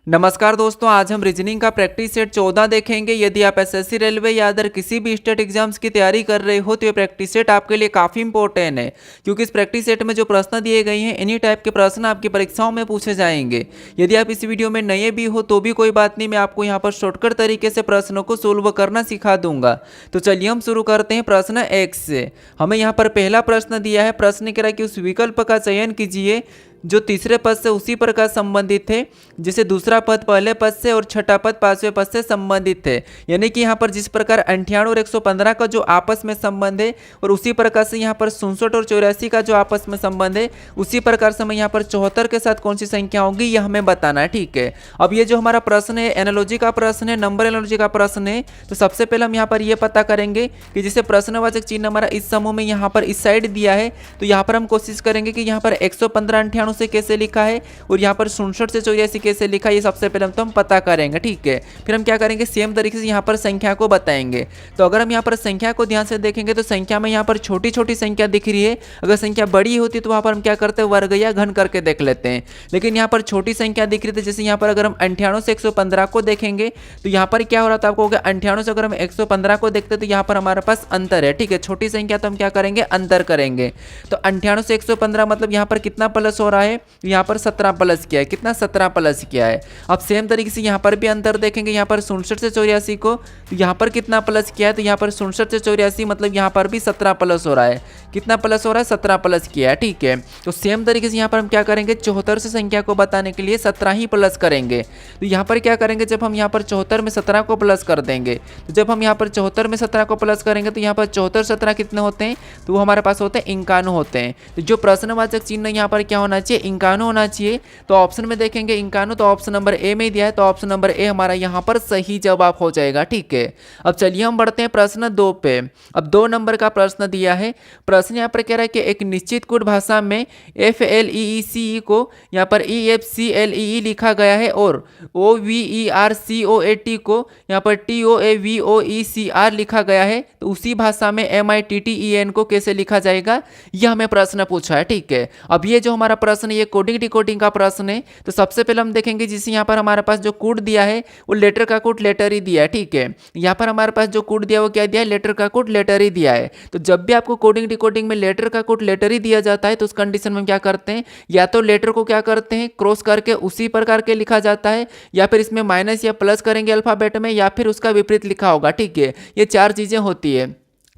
नमस्कार दोस्तों, आज हम रीजनिंग का प्रैक्टिस सेट 14 देखेंगे। यदि आप एसएससी, रेलवे या अदर किसी भी स्टेट एग्जाम्स की तैयारी कर रहे हो तो ये प्रैक्टिस सेट आपके लिए काफ़ी इंपॉर्टेंट है, क्योंकि इस प्रैक्टिस सेट में जो प्रश्न दिए गए हैं इन्हीं टाइप के प्रश्न आपकी परीक्षाओं में पूछे जाएंगे। यदि आप इस वीडियो में नए भी हो तो भी कोई बात नहीं, मैं आपको यहाँ पर शॉर्टकट तरीके से प्रश्नों को सोल्व करना सिखा दूंगा। तो चलिए हम शुरू करते हैं प्रश्न 1 से। हमें यहाँ पर पहला प्रश्न दिया है। प्रश्न कह रहा है कि उस विकल्प का चयन कीजिए जो तीसरे पद से उसी प्रकार संबंधित थे जैसे दूसरा पद पहले पद से और छठा पद पांचवें पद से संबंधित है। यानी कि यहाँ पर जिस प्रकार 98 और 115 का जो आपस में संबंध है और उसी प्रकार से यहाँ पर 67 और 84 का जो आपस में संबंध है, उसी प्रकार से हमें यहाँ पर 74 के साथ कौन सी संख्या होगी यह हमें बताना है। ठीक है, अब ये जो हमारा प्रश्न है एनालॉजी का प्रश्न है, नंबर एनालॉजी का प्रश्न है। तो सबसे पहले हम यहाँ पर यह पता करेंगे कि जैसे प्रश्नवाचक चिन्ह हमारा इस समूह में यहाँ पर इस साइड दिया है, तो यहाँ पर हम कोशिश करेंगे कि यहाँ पर 115 98 से कैसे लिखा है और यहाँ पर 67 से 84 कैसे लिखा है, ये सबसे पहले हम पता करेंगे। ठीक है, फिर हम क्या करेंगे, सेम तरीके से यहाँ पर संख्या को बताएंगे। तो अगर हम यहाँ पर संख्या को ध्यान से देखेंगे तो संख्या में यहाँ पर छोटी छोटी संख्या दिख रही है। अगर संख्या बड़ी होती तो वहाँ पर हम क्या करते हैं, वर्ग या घन करके देख लेते हैं। लेकिन यहाँ पर छोटी संख्या दिख रही थी, जैसे यहाँ पर अगर हम 98 से 115 को देखेंगे तो यहाँ पर क्या हो रहा था आपको, 98 से अगर हम 115 को देखते तो यहाँ पर हमारे पास अंतर है। ठीक है, छोटी संख्या तो हम क्या करेंगे, अंतर करेंगे। तो 98 से 115 मतलब यहाँ पर कितना प्लस हो रहा है, यहाँ पर 17 प्लस किया है। कितना, 17 प्लस किया है। अब सेम तरीके से यहाँ पर भी अंतर देखेंगे, यहाँ पर 67 से 84 को, तो यहाँ पर कितना प्लस किया है, तो यहाँ पर 67 से 84 मतलब यहाँ पर भी 17 प्लस हो रहा है। कितना प्लस हो रहा है, 17 प्लस किया है। ठीक है, तो सेम तरीके से यहाँ पर हम क्या करेंगे, 74 से संख्या को बताने के लिए 17 ही प्लस करेंगे। तो यहाँ पर क्या करेंगे, जब हम यहाँ पर 74 में 17 को प्लस कर देंगे, तो जब हम यहाँ पर 74 में 17 को प्लस करेंगे तो यहाँ पर 74 17 कितने होते हैं, तो वो हमारे पास होते हैं 51 होते हैं। तो जो प्रश्नवाचक चिन्ह यहाँ पर क्या होना चाहिए, 51 होना चाहिए। तो ऑप्शन में देखेंगे 51, तो ऑप्शन नंबर ए में दिया है, तो ऑप्शन नंबर ए हमारा यहाँ पर सही जवाब हो जाएगा। ठीक है, अब चलिए हम बढ़ते हैं प्रश्न 2 पे। अब 2 नंबर का प्रश्न दिया है। प्रश्न यहाँ पर कह रहा है कि एक निश्चित कोड भाषा में FLEECE को यहाँ पर EFCLEE लिखा गया है और OVERCOAT को यहाँ पर TOAVOECR लिखा गया है, तो उसी भाषा में MITTEN को कैसे लिखा जाएगा, यह हमें प्रश्न पूछा है। ठीक है, अब ये जो हमारा प्रश्न है ये कोडिंग डिकोडिंग का प्रश्न है। तो सबसे पहले हम देखेंगे जिसे यहाँ पर हमारे पास जो कोड दिया है वो लेटर का कोड लेटर ही दिया है। ठीक है, यहाँ पर हमारे पास जो कोड दिया है वो क्या दिया है, लेटर का कोड लेटर ही दिया है। तो जब भी आपको कोडिंग डिकोडिंग में लेटर का कोड लेटर ही दिया जाता है तो उस कंडीशन में हम क्या करते हैं, या तो लेटर को क्या करते हैं, क्रॉस करके उसी प्रकार के लिखा जाता है, या फिर इसमें माइनस या प्लस करेंगे अल्फाबेट में, या फिर उसका विपरीत लिखा होगा। ठीक है, ये 4 चीजें होती है।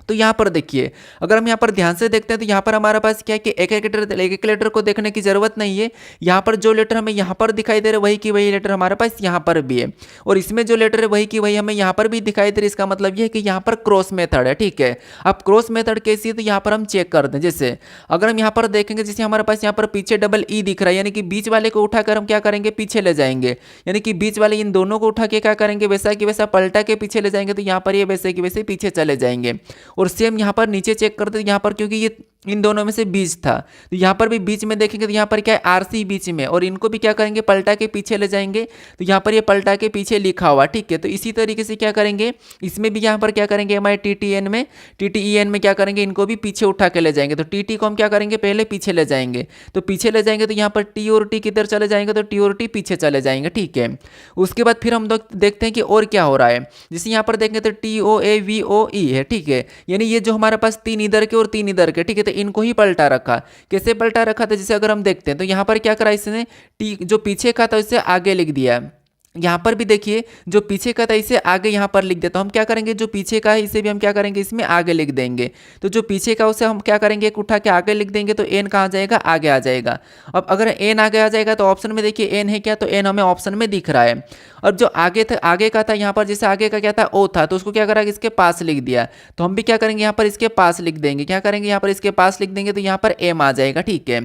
तो यहाँ पर देखिए, अगर हम यहाँ पर ध्यान से देखते हैं तो यहाँ पर हमारे पास क्या है कि एक एक लेटर को देखने की जरूरत नहीं है। यहाँ पर जो लेटर हमें यहाँ पर दिखाई दे रहा है वही की वही लेटर हमारे पास यहाँ पर भी है, और इसमें जो लेटर है वही की वही हमें यहाँ पर भी दिखाई दे रही है। इसका मतलब ये है कि यहाँ पर क्रॉस मेथड है। ठीक है, अब क्रॉस मेथड कैसी है तो यहाँ पर हम चेक कर दें। जैसे अगर हम यहाँ पर देखेंगे, जैसे हमारे पास यहाँ पर पीछे डबल ई दिख रहा है, यानी कि बीच वाले को उठाकर हम क्या करेंगे, पीछे ले जाएंगे। यानी कि बीच वाले इन दोनों को उठा के क्या करेंगे, वैसा कि वैसा पलटा के पीछे ले जाएंगे, तो यहाँ पर ये वैसे कि वैसे पीछे चले जाएंगे। और सेम यहाँ पर नीचे चेक करते हैं, यहाँ पर क्योंकि ये इन दोनों में से बीच था तो यहाँ पर भी बीच में देखेंगे तो यहाँ पर क्या है, RC बीच में, और इनको भी क्या करेंगे, पलटा के पीछे ले जाएंगे, तो यहाँ पर ये पलटा के पीछे लिखा हुआ। ठीक है, तो इसी तरीके से क्या करेंगे, इसमें भी यहाँ पर क्या करेंगे, TTEN में क्या करेंगे, इनको भी पीछे उठा के ले जाएंगे। तो TT को हम क्या करेंगे, पहले पीछे ले जाएंगे, तो पीछे ले जाएंगे तो यहाँ पर T और T किधर चले जाएंगे, तो T और T पीछे चले जाएंगे। ठीक है, उसके बाद फिर हम देखते हैं कि और क्या हो रहा है। जैसे यहाँ पर देखेंगे तो TOAVOE है। ठीक है, यानी ये जो हमारे पास 3 इधर के और 3 इधर के, ठीक है, तो इनको ही पलटा रखा। कैसे पलटा रखा था, जैसे अगर हम देखते हैं तो यहाँ पर क्या करा इसने, टी जो पीछे का था उससे आगे लिख दिया। यहाँ पर भी देखिए जो पीछे का था इसे आगे यहाँ पर लिख देता हूँ। हम क्या करेंगे, जो पीछे का है इसे भी हम क्या करेंगे, इसमें आगे लिख देंगे। तो जो पीछे का उसे हम क्या करेंगे, एक उठा के आगे लिख देंगे, तो एन कहाँ जाएगा, आगे आ जाएगा। अब अगर एन आगे आ जाएगा तो ऑप्शन में देखिए एन है क्या, तो एन हमें ऑप्शन में दिख रहा है। और जो आगे था, आगे का था यहाँ पर, जैसे आगे का क्या था, ओ था, तो उसको क्या करा, इसके पास लिख दिया। तो हम भी क्या करेंगे, यहाँ पर इसके पास लिख देंगे। क्या करेंगे, यहाँ पर इसके पास लिख देंगे, तो यहाँ पर एम आ जाएगा। ठीक है,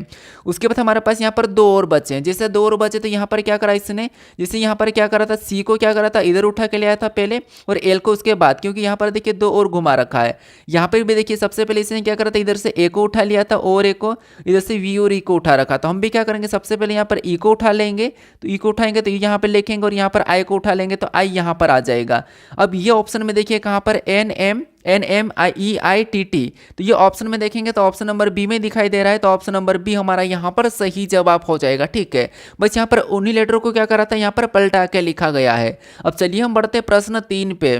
उसके बाद हमारे पास यहाँ पर 2 और बचे हैं। जैसे 2 और बचे तो यहाँ पर क्या करा इसने, जैसे यहाँ पर क्या करा था, सी को क्या करा था, इधर उठा के ले आया था पहले, और एल को उसके बाद, क्योंकि यहाँ पर देखिए 2 और घुमा रखा है। यहाँ पर भी देखिए सबसे पहले इसने क्या करा था, इधर से ए को उठा लिया था और ए को, इधर से वी और ई को उठा रखा। तो हम भी क्या करेंगे, सबसे पहले यहाँ पर ई को उठा लेंगे, तो ई को उठाएंगे तो यहाँ पर लिखेंगे, और यहाँ पर आई को उठा लेंगे तो आई यहाँ पर आ जाएगा। अब ये ऑप्शन में देखिए कहाँ पर NM NMEITT। तो ये ऑप्शन में देखेंगे तो ऑप्शन नंबर बी में दिखाई दे रहा है, तो ऑप्शन नंबर बी हमारा यहाँ पर सही जवाब हो जाएगा। ठीक है, बस यहाँ पर उन्हीं लेटरों को क्या करा था, यहाँ पर पलटा के लिखा गया है। अब चलिए हम बढ़ते प्रश्न 3 पे।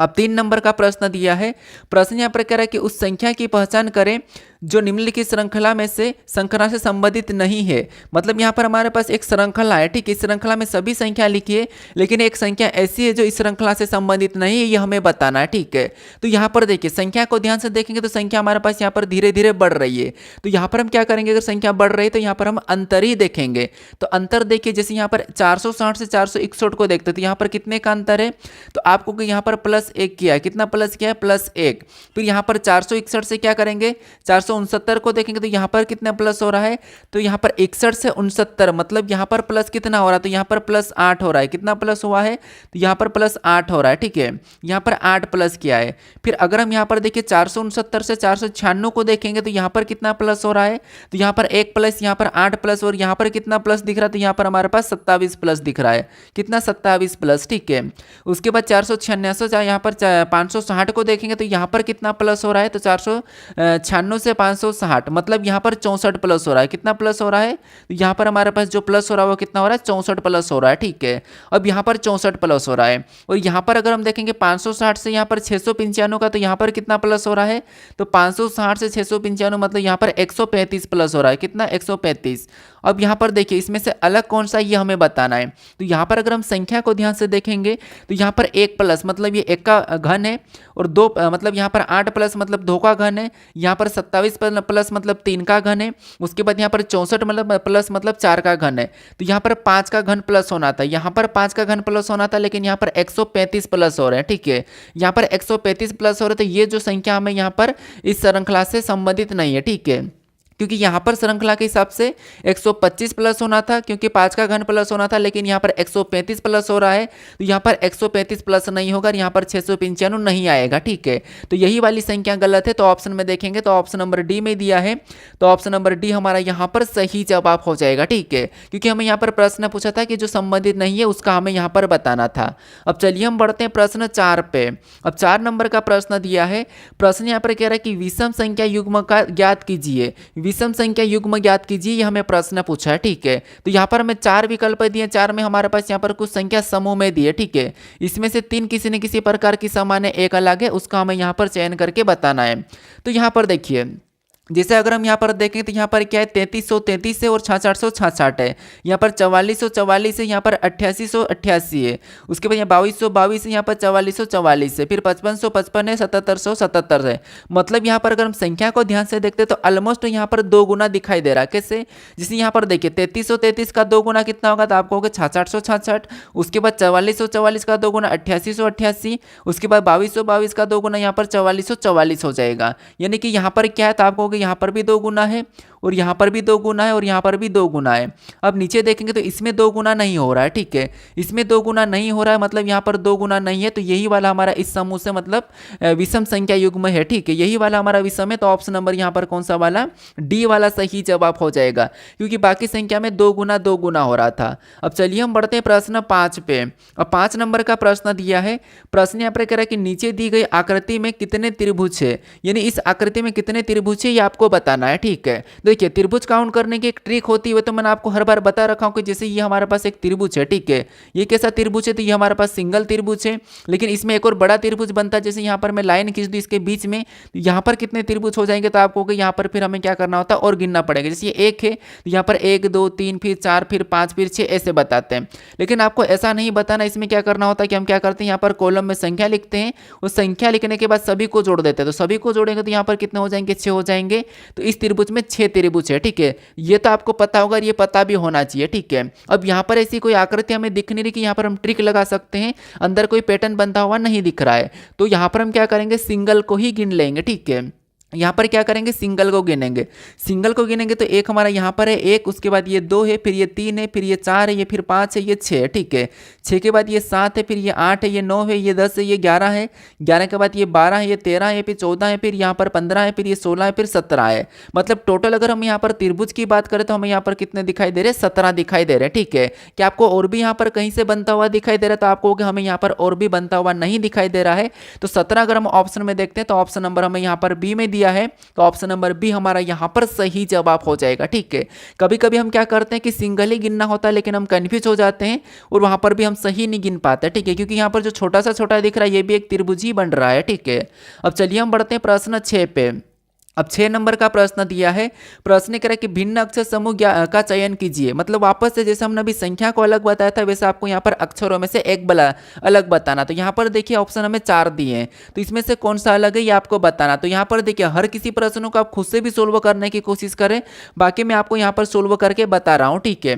अब 3 नंबर का प्रश्न दिया है। प्रश्न यहाँ पर कह रहा है कि उस संख्या की पहचान करें जो निम्नलिखित श्रृंखला में से श्रृंखला से संबंधित नहीं है। मतलब यहाँ पर हमारे पास एक श्रृंखला है, ठीक है, इस श्रृंखला में सभी संख्या लिखिए, लेकिन एक संख्या ऐसी है जो इस श्रृंखला से संबंधित नहीं है, ये हमें बताना है। ठीक है, तो यहाँ पर देखिए संख्या को ध्यान से देखेंगे तो संख्या हमारे पास यहाँ पर धीरे धीरे बढ़ रही है। तो यहाँ पर हम क्या करेंगे, अगर संख्या बढ़ रही है तो यहाँ पर हम अंतर ही देखेंगे। तो अंतर देखिए, जैसे यहाँ पर 460 से 461 को देखते तो यहाँ पर कितने का अंतर है, तो आपको यहाँ पर +1 किया है। कितना प्लस किया है, +1। फिर यहाँ पर 461 से क्या करेंगे, 469 को देखेंगे तो यहाँ पर कितना प्लस हो रहा है, तो यहाँ पर 61 से 69, मतलब यहाँ पर प्लस कितना हो रहा है, तो यहाँ पर +8 हो रहा है। कितना प्लस हुआ है, तो यहाँ पर +8 हो रहा है। ठीक है, यहाँ पर 8 प्लस किया है। फिर अगर हम यहाँ पर देखिए 469 से 496 को देखेंगे तो यहाँ पर कितना प्लस हो रहा है, तो यहाँ पर 1 प्लस, यहाँ पर 8 प्लस, और यहाँ पर कितना प्लस दिख रहा है, तो यहाँ पर हमारे पास 27 प्लस दिख रहा है। कितना, 27 प्लस। ठीक है, उसके बाद 496 यहाँ पर 560 को देखेंगे तो यहाँ पर कितना प्लस हो रहा है, तो 496 से 560, मतलब यहाँ पर 64 प्लस हो रहा है। कितना प्लस हो रहा है, तो यहाँ पर हमारे पास जो प्लस हो रहा है वो कितना हो रहा है, 64 प्लस हो रहा है। ठीक है, अब यहाँ पर 64 प्लस हो रहा है। और यहाँ पर अगर हम देखेंगे 560 से यहाँ पर 695 का, तो यहाँ पर कितना प्लस हो रहा है, तो 560 से 695 मतलब यहाँ पर 135 प्लस हो रहा है। कितना, 135। अब यहाँ पर देखिए इसमें से अलग कौन सा, ये हमें बताना है। तो यहाँ पर अगर हम संख्या को ध्यान से देखेंगे तो यहाँ पर 1 प्लस मतलब ये 1 का घन है, और 2 मतलब यहाँ पर 8 प्लस मतलब 2 का घन है, यहाँ पर 27 प्लस मतलब 3 का घन है, उसके बाद यहाँ पर 64 मतलब प्लस मतलब 4 का घन है। तो यहाँ पर 5 का घन प्लस होना था, यहाँ पर 5 का घन प्लस होना था, लेकिन यहाँ पर 135 प्लस हो रहे हैं। ठीक है, यहाँ पर 135 प्लस हो रहे, तो ये जो संख्या हमें यहाँ पर इस श्रृंखला से संबंधित नहीं है। ठीक है, क्योंकि यहाँ पर श्रृंखला के हिसाब से 125 प्लस होना था, क्योंकि 5 का घन प्लस होना था, लेकिन यहाँ पर 135 प्लस हो रहा है, तो यहाँ पर 135 प्लस नहीं होगा, यहाँ पर 695 नहीं आएगा। ठीक है, तो यही वाली संख्या गलत है। तो ऑप्शन में देखेंगे तो ऑप्शन नंबर डी में दिया है, तो ऑप्शन नंबर डी हमारा यहाँ पर सही जवाब हो जाएगा। ठीक है, क्योंकि हमें यहाँ पर प्रश्न पूछा था कि जो संबंधित नहीं है उसका हमें यहाँ पर बताना था। अब चलिए हम बढ़ते हैं प्रश्न 4 पे। अब 4 नंबर का प्रश्न दिया है। प्रश्न यहाँ पर कह रहा है कि विषम संख्या युग्म का ज्ञात कीजिए, विषम संख्या युग्म ज्ञात कीजिए, ये हमें प्रश्न पूछा है। ठीक है, तो यहाँ पर हमें 4 विकल्प दिए, 4 में हमारे पास यहाँ पर कुछ संख्या समूह में दिए। ठीक है, इसमें से 3 किसी न किसी प्रकार की समान है, 1 अलग है, उसका हमें यहाँ पर चयन करके बताना है। तो यहाँ पर देखिए, जैसे अगर हम यहाँ पर देखें तो यहाँ पर क्या है, 3333 है और 6666 है, यहाँ पर 4444 है, यहाँ पर 8888 है, उसके बाद यहाँ 2222 है, यहाँ पर 4444 है, फिर 5555 है, 7777 है। मतलब यहाँ पर अगर हम संख्या को ध्यान से देखते तो ऑलमोस्ट यहाँ पर 2 गुना दिखाई दे रहा है। कैसे, जैसे यहाँ पर देखिए 3333 का 2 गुना कितना होगा, तो आपको होगा 6666, उसके बाद 4444 का 2 गुना 8888, उसके बाद 2222 का 2 गुना यहाँ पर 4444 हो जाएगा। यानी कि यहाँ पर क्या है, तो आपको यहाँ पर भी 2 गुना है, और यहाँ पर भी 2 गुना है, और यहाँ पर भी 2 गुना है। अब नीचे देखेंगे तो इसमें 2 गुना नहीं हो रहा है। ठीक है, इसमें 2 गुना नहीं हो रहा है, मतलब यहाँ पर 2 गुना नहीं है, तो यही वाला हमारा इस समूह से मतलब विषम संख्या युग्म है। ठीक है, यही वाला हमारा विषम है, तो ऑप्शन नंबर यहाँ पर कौन सा वाला, डी वाला सही जवाब हो जाएगा, क्योंकि बाकी संख्या में 2 गुना हो रहा था। अब चलिए हम बढ़ते हैं प्रश्न 5 पे। अब 5 नंबर का प्रश्न दिया है। प्रश्न यहाँ पर कह रहा है कि नीचे दी गई आकृति में कितने त्रिभुज है, यानी इस आकृति में कितने त्रिभुज है, ये आपको बताना है। ठीक है, देखिए त्रिभुज काउंट करने की एक ट्रिक होती है, तो मैंने आपको हर बार बता रखा हूं कि जैसे ये हमारे पास एक त्रिभुज है। ठीक है, ये कैसा त्रिभुज है, तो ये हमारे पास सिंगल त्रिभुज है, लेकिन इसमें एक और बड़ा त्रिभुज बनता है। जैसे यहाँ पर मैं लाइन खींच दूं इसके बीच में, तो यहाँ पर कितने त्रिभुज हो जाएंगे, तो आपको यहाँ पर फिर हमें क्या करना होता है, और गिनना पड़ेगा। जैसे ये 1 है, तो यहाँ पर 1 2 3 फिर 4 फिर 5 फिर 6 ऐसे बताते हैं, लेकिन आपको ऐसा नहीं बताना। इसमें क्या करना होता है कि हम क्या करते हैं, यहाँ पर कॉलम में संख्या लिखते हैं, उस संख्या लिखने के बाद सभी को जोड़ देते हैं, तो सभी को जोड़ेंगे तो यहाँ पर कितने हो जाएंगे, 6 हो जाएंगे। तो इस त्रिभुज में 6 त्रिभुज है। ठीक है, ये तो आपको पता होगा, ये पता भी होना चाहिए। ठीक है, अब यहाँ पर ऐसी कोई आकृति हमें दिख नहीं रही कि यहाँ पर हम ट्रिक लगा सकते हैं, अंदर कोई पैटर्न बनता हुआ नहीं दिख रहा है, तो यहाँ पर हम क्या करेंगे, सिंगल को ही गिन लेंगे। ठीक है, यहाँ पर क्या करेंगे, सिंगल को गिनेंगे। सिंगल को गिनेंगे तो एक हमारा यहाँ पर है एक, उसके बाद ये 2 है, फिर ये 3 है, फिर ये 4 है, ये फिर 5 है, ये 6 है, ठीक है। 6 के बाद ये 7 है, फिर ये 8 है, ये 9 है, ये 10 है, ये 11 है। 11 के बाद ये 12 है, ये 13 है, फिर 14 है, फिर यहाँ पर 15 है, फिर ये 16 है, फिर 17 है। मतलब टोटल अगर हम यहाँ पर त्रिभुज की बात करें तो हमें यहाँ पर कितने दिखाई दे रहे हैं, 17 दिखाई दे रहे हैं, ठीक है। क्या आपको और भी यहाँ पर कहीं से बनता हुआ दिखाई दे रहा है? तो आपको हमें यहाँ पर और भी बनता हुआ नहीं दिखाई दे रहा है। तो 17 अगर हम ऑप्शन में देखते हैं तो ऑप्शन नंबर हमें यहाँ पर बी में दिया है, तो ऑप्शन नंबर बी हमारा यहां पर सही जवाब हो जाएगा, ठीक है। कभी कभी हम क्या करते हैं कि सिंगल ही गिनना होता है, लेकिन हम कंफ्यूज हो जाते हैं और वहां पर भी हम सही नहीं गिन पाते, ठीक है, क्योंकि यहां पर जो छोटा सा छोटा दिख रहा है ये भी एक त्रिभुज ही बन रहा है, ठीक है। अब चलिए हम बढ़ते हैं प्रश्न 6 पे। अब 6 नंबर का प्रश्न दिया है। प्रश्न कह रहा है कि भिन्न अक्षर समूह का चयन कीजिए। मतलब वापस से जैसे हमने अभी संख्या को अलग बताया था वैसे आपको यहाँ पर अक्षरों में से एक अलग बताना। तो यहाँ पर देखिए ऑप्शन हमें 4 दिए हैं, तो इसमें से कौन सा अलग है ये आपको बताना। तो यहाँ पर देखिए हर किसी प्रश्नों को आप खुद से भी सोल्व करने की कोशिश करें, बाकी मैं आपको यहाँ पर सोल्व करके बता रहा हूँ, ठीक है।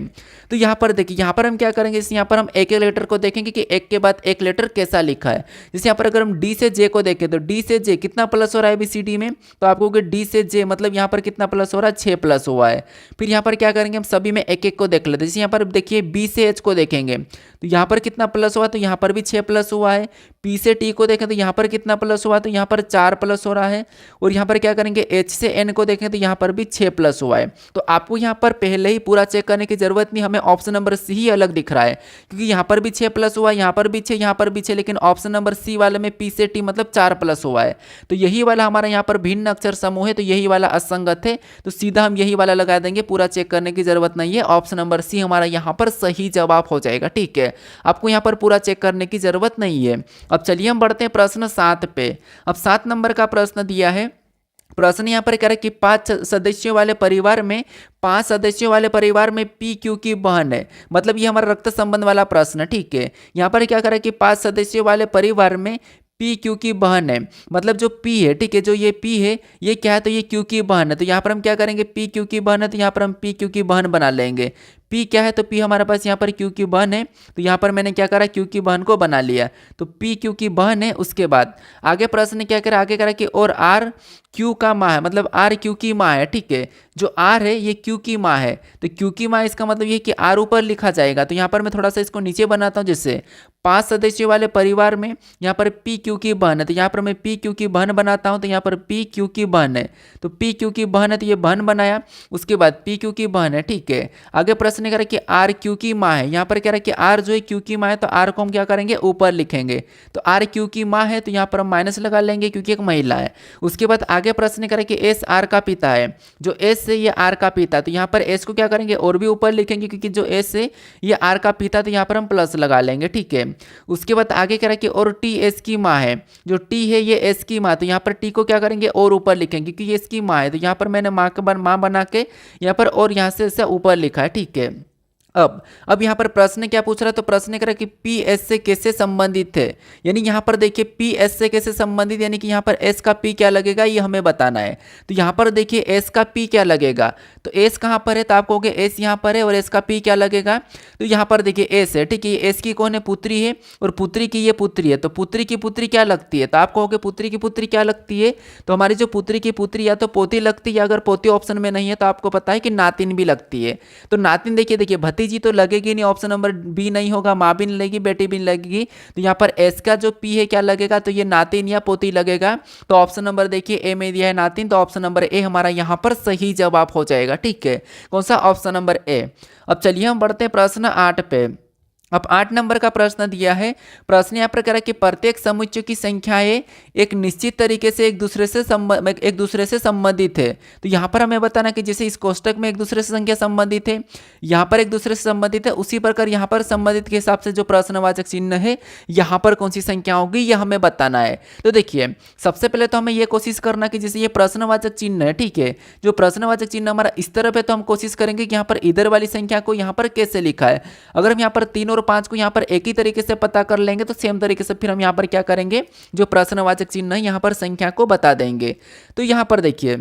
तो यहाँ पर देखिए यहाँ पर हम क्या करेंगे, जैसे यहाँ पर हम एक एक लेटर को देखेंगे कि एक के बाद एक लेटर कैसा लिखा है। जैसे यहाँ पर अगर हम डी से जे को देखें तो डी से जे कितना प्लस हो रहा है ABCD में, तो आपको डी से जे मतलब यहाँ पर कितना प्लस हो रहा है, 6 प्लस हुआ है। फिर यहाँ पर क्या करेंगे, हम सभी में एक एक को देख लेते हैं। जैसे यहाँ पर देखिए बी से एच को देखेंगे तो यहाँ पर कितना प्लस हुआ, तो यहाँ पर भी 6 प्लस हुआ है। पी से टी को देखें तो यहाँ पर कितना प्लस हुआ, तो यहाँ पर 4 प्लस हो रहा है। और यहाँ पर क्या करेंगे, एच से एन को देखें तो यहाँ पर भी 6 प्लस हुआ है। तो आपको यहाँ पर पहले ही पूरा चेक करने की जरूरत नहीं, हमें ऑप्शन नंबर सी ही अलग दिख रहा है, क्योंकि यहाँ पर भी 6 प्लस हुआ, यहाँ पर भी 6, यहाँ पर भी 6, लेकिन ऑप्शन नंबर सी वाले में पी से टी मतलब 4 प्लस हुआ है। तो यही वाला हमारा यहाँ पर भिन्न अक्षर समूह है, तो यही वाला असंगत है, तो सीधा हम यही वाला लगा देंगे, पूरा चेक करने की जरूरत नहीं है। ऑप्शन नंबर सी हमारा यहाँ पर सही जवाब हो जाएगा, ठीक है। आपको यहाँ पर पूरा चेक करने की जरूरत नहीं है। अब चलिए हम बढ़ते हैं प्रश्न 7 पे। अब 7 नंबर का प्रश्न दिया है। प्रश्न यहाँ पर कह रहा है कि 5 सदस्यों वाले परिवार में 5 सदस्यों वाले परिवार में पी क्यू की बहन है। मतलब ये हमारा रक्त संबंध वाला प्रश्न, ठीक है। यहाँ पर क्या कह रहा है कि 5 सदस्यों वाले परिवार में पी क्यू की बहन है। मतलब जो पी है, ठीक है, जो ये पी है ये क्या है, तो ये क्यू की बहन है। तो यहाँ पर हम क्या करेंगे, पी क्यू की बहन है तो यहाँ पर हम पी क्यू की बहन बना लेंगे। पी क्या है, तो पी हमारे पास यहाँ पर क्यू की बहन है, तो यहाँ पर मैंने क्या करा, क्यू की बहन को बना लिया। तो पी क्यू की बहन है। उसके बाद आगे प्रश्न क्या करा, आगे करा कि और आर क्यू का माँ है। मतलब आर क्यू की माँ है, ठीक है। जो आर है ये क्यू की माँ है, तो क्यू की माँ इसका मतलब ये कि आर ऊपर लिखा जाएगा। तो यहाँ पर मैं थोड़ा सा इसको नीचे बनाता हूँ, जिससे 5 सदस्यों वाले परिवार में यहाँ पर पी क्यू की बहन है, तो यहाँ पर मैं पी क्यू की बहन बनाता हूँ। तो यहाँ पर पी क्यू की बहन है, तो पी क्यू की बहन है, तो ये बहन बनाया। उसके बाद पी क्यू की बहन है, ठीक है। आगे प्रश्न कह रहा है कि आर क्यू की माँ है। यहाँ पर कह रहा है कि आर जो है क्यू की माँ है, तो आर को हम क्या करेंगे, ऊपर लिखेंगे। तो आर क्यू की माँ है, तो यहाँ पर हम माइनस लगा लेंगे क्योंकि एक महिला है। उसके बाद आगे प्रश्न कह रहा है कि एस आर का पिता है। जो एस है ये आर का पिता, तो यहाँ पर एस को क्या करेंगे, और भी ऊपर लिखेंगे क्योंकि जो एस है ये आर का पिता, तो यहाँ पर हम प्लस लगा लेंगे, ठीक है। उसके बाद आगे कह रहा है कि और टी एस की माँ है। जो टी है ये एस की माँ, तो यहाँ पर टी को क्या करेंगे, और ऊपर लिखेंगे क्योंकि ये एस की माँ है। तो यहाँ पर मैंने माँ बना के यहाँ पर और यहाँ से ऐसा ऊपर लिखा है, ठीक है। अब यहाँ पर प्रश्न क्या पूछ रहा है, तो प्रश्न कह रहा है कि पी एस से कैसे संबंधित है। यानी यहाँ पर देखिए पी एस से कैसे संबंधित, यानी कि यहाँ पर एस का पी क्या लगेगा ये हमें बताना है। तो यहाँ पर देखिए एस का पी क्या लगेगा, तो एस कहाँ पर है, तो आप कहोगे एस यहाँ पर है, और एस का पी क्या लगेगा, तो यहाँ पर देखिए एस है, ठीक है। एस की कौन है, पुत्री है, और पुत्री की ये पुत्री है। तो पुत्री की पुत्री क्या लगती है, तो आप कहोगे पुत्री की पुत्री क्या लगती है, तो हमारी जो पुत्री की पुत्री या तो पोती लगती है, अगर पोती ऑप्शन में नहीं है तो आपको पता है कि नातिन भी लगती है। तो नातिन देखिए भतीजी तो लगेगी नहीं, ऑप्शन नंबर बी नहीं होगा, माँ भी नहीं लगेगी, बेटी भी नहीं लगेगी। तो यहाँ पर एस का जो पी है क्या लगेगा, तो ये नातिन या पोती लगेगा। तो ऑप्शन नंबर देखिए ए में दिया है नातिन, तो ऑप्शन नंबर ए हमारा यहाँ पर सही जवाब हो जाएगा, ठीक है। कौन सा, ऑप्शन नंबर ए। अब चलिए हम बढ़ते हैं प्रश्न 8 पे। अब 8 नंबर का प्रश्न दिया है। प्रश्न यहाँ पर कह रहा है कि प्रत्येक समुच्चय की संख्याएं एक निश्चित तरीके से एक दूसरे से संबंधित है। तो यहाँ पर हमें बताना कि जैसे इस कोष्टक में एक दूसरे से संख्या संबंधित है, यहाँ पर एक दूसरे से संबंधित है, उसी प्रकार यहाँ पर संबंधित के हिसाब से जो प्रश्नवाचक चिन्ह है यहाँ पर कौन सी संख्या होगी यह हमें बताना है। तो देखिए सबसे पहले तो हमें यह कोशिश करना कि जैसे ये प्रश्नवाचक चिन्ह है, ठीक है, जो प्रश्नवाचक चिन्ह हमारा इस तरफ है, तो हम कोशिश करेंगे कि यहाँ पर इधर वाली संख्या को यहाँ पर कैसे लिखा है। अगर हम यहाँ पर 3 और 5 को यहाँ पर एक ही तरीके से पता कर लेंगे तो सेम तरीके से फिर हम यहाँ पर क्या करेंगे, जो प्रश्नवाचक चिन्ह है यहाँ पर संख्या को बता देंगे। तो यहाँ पर देखिए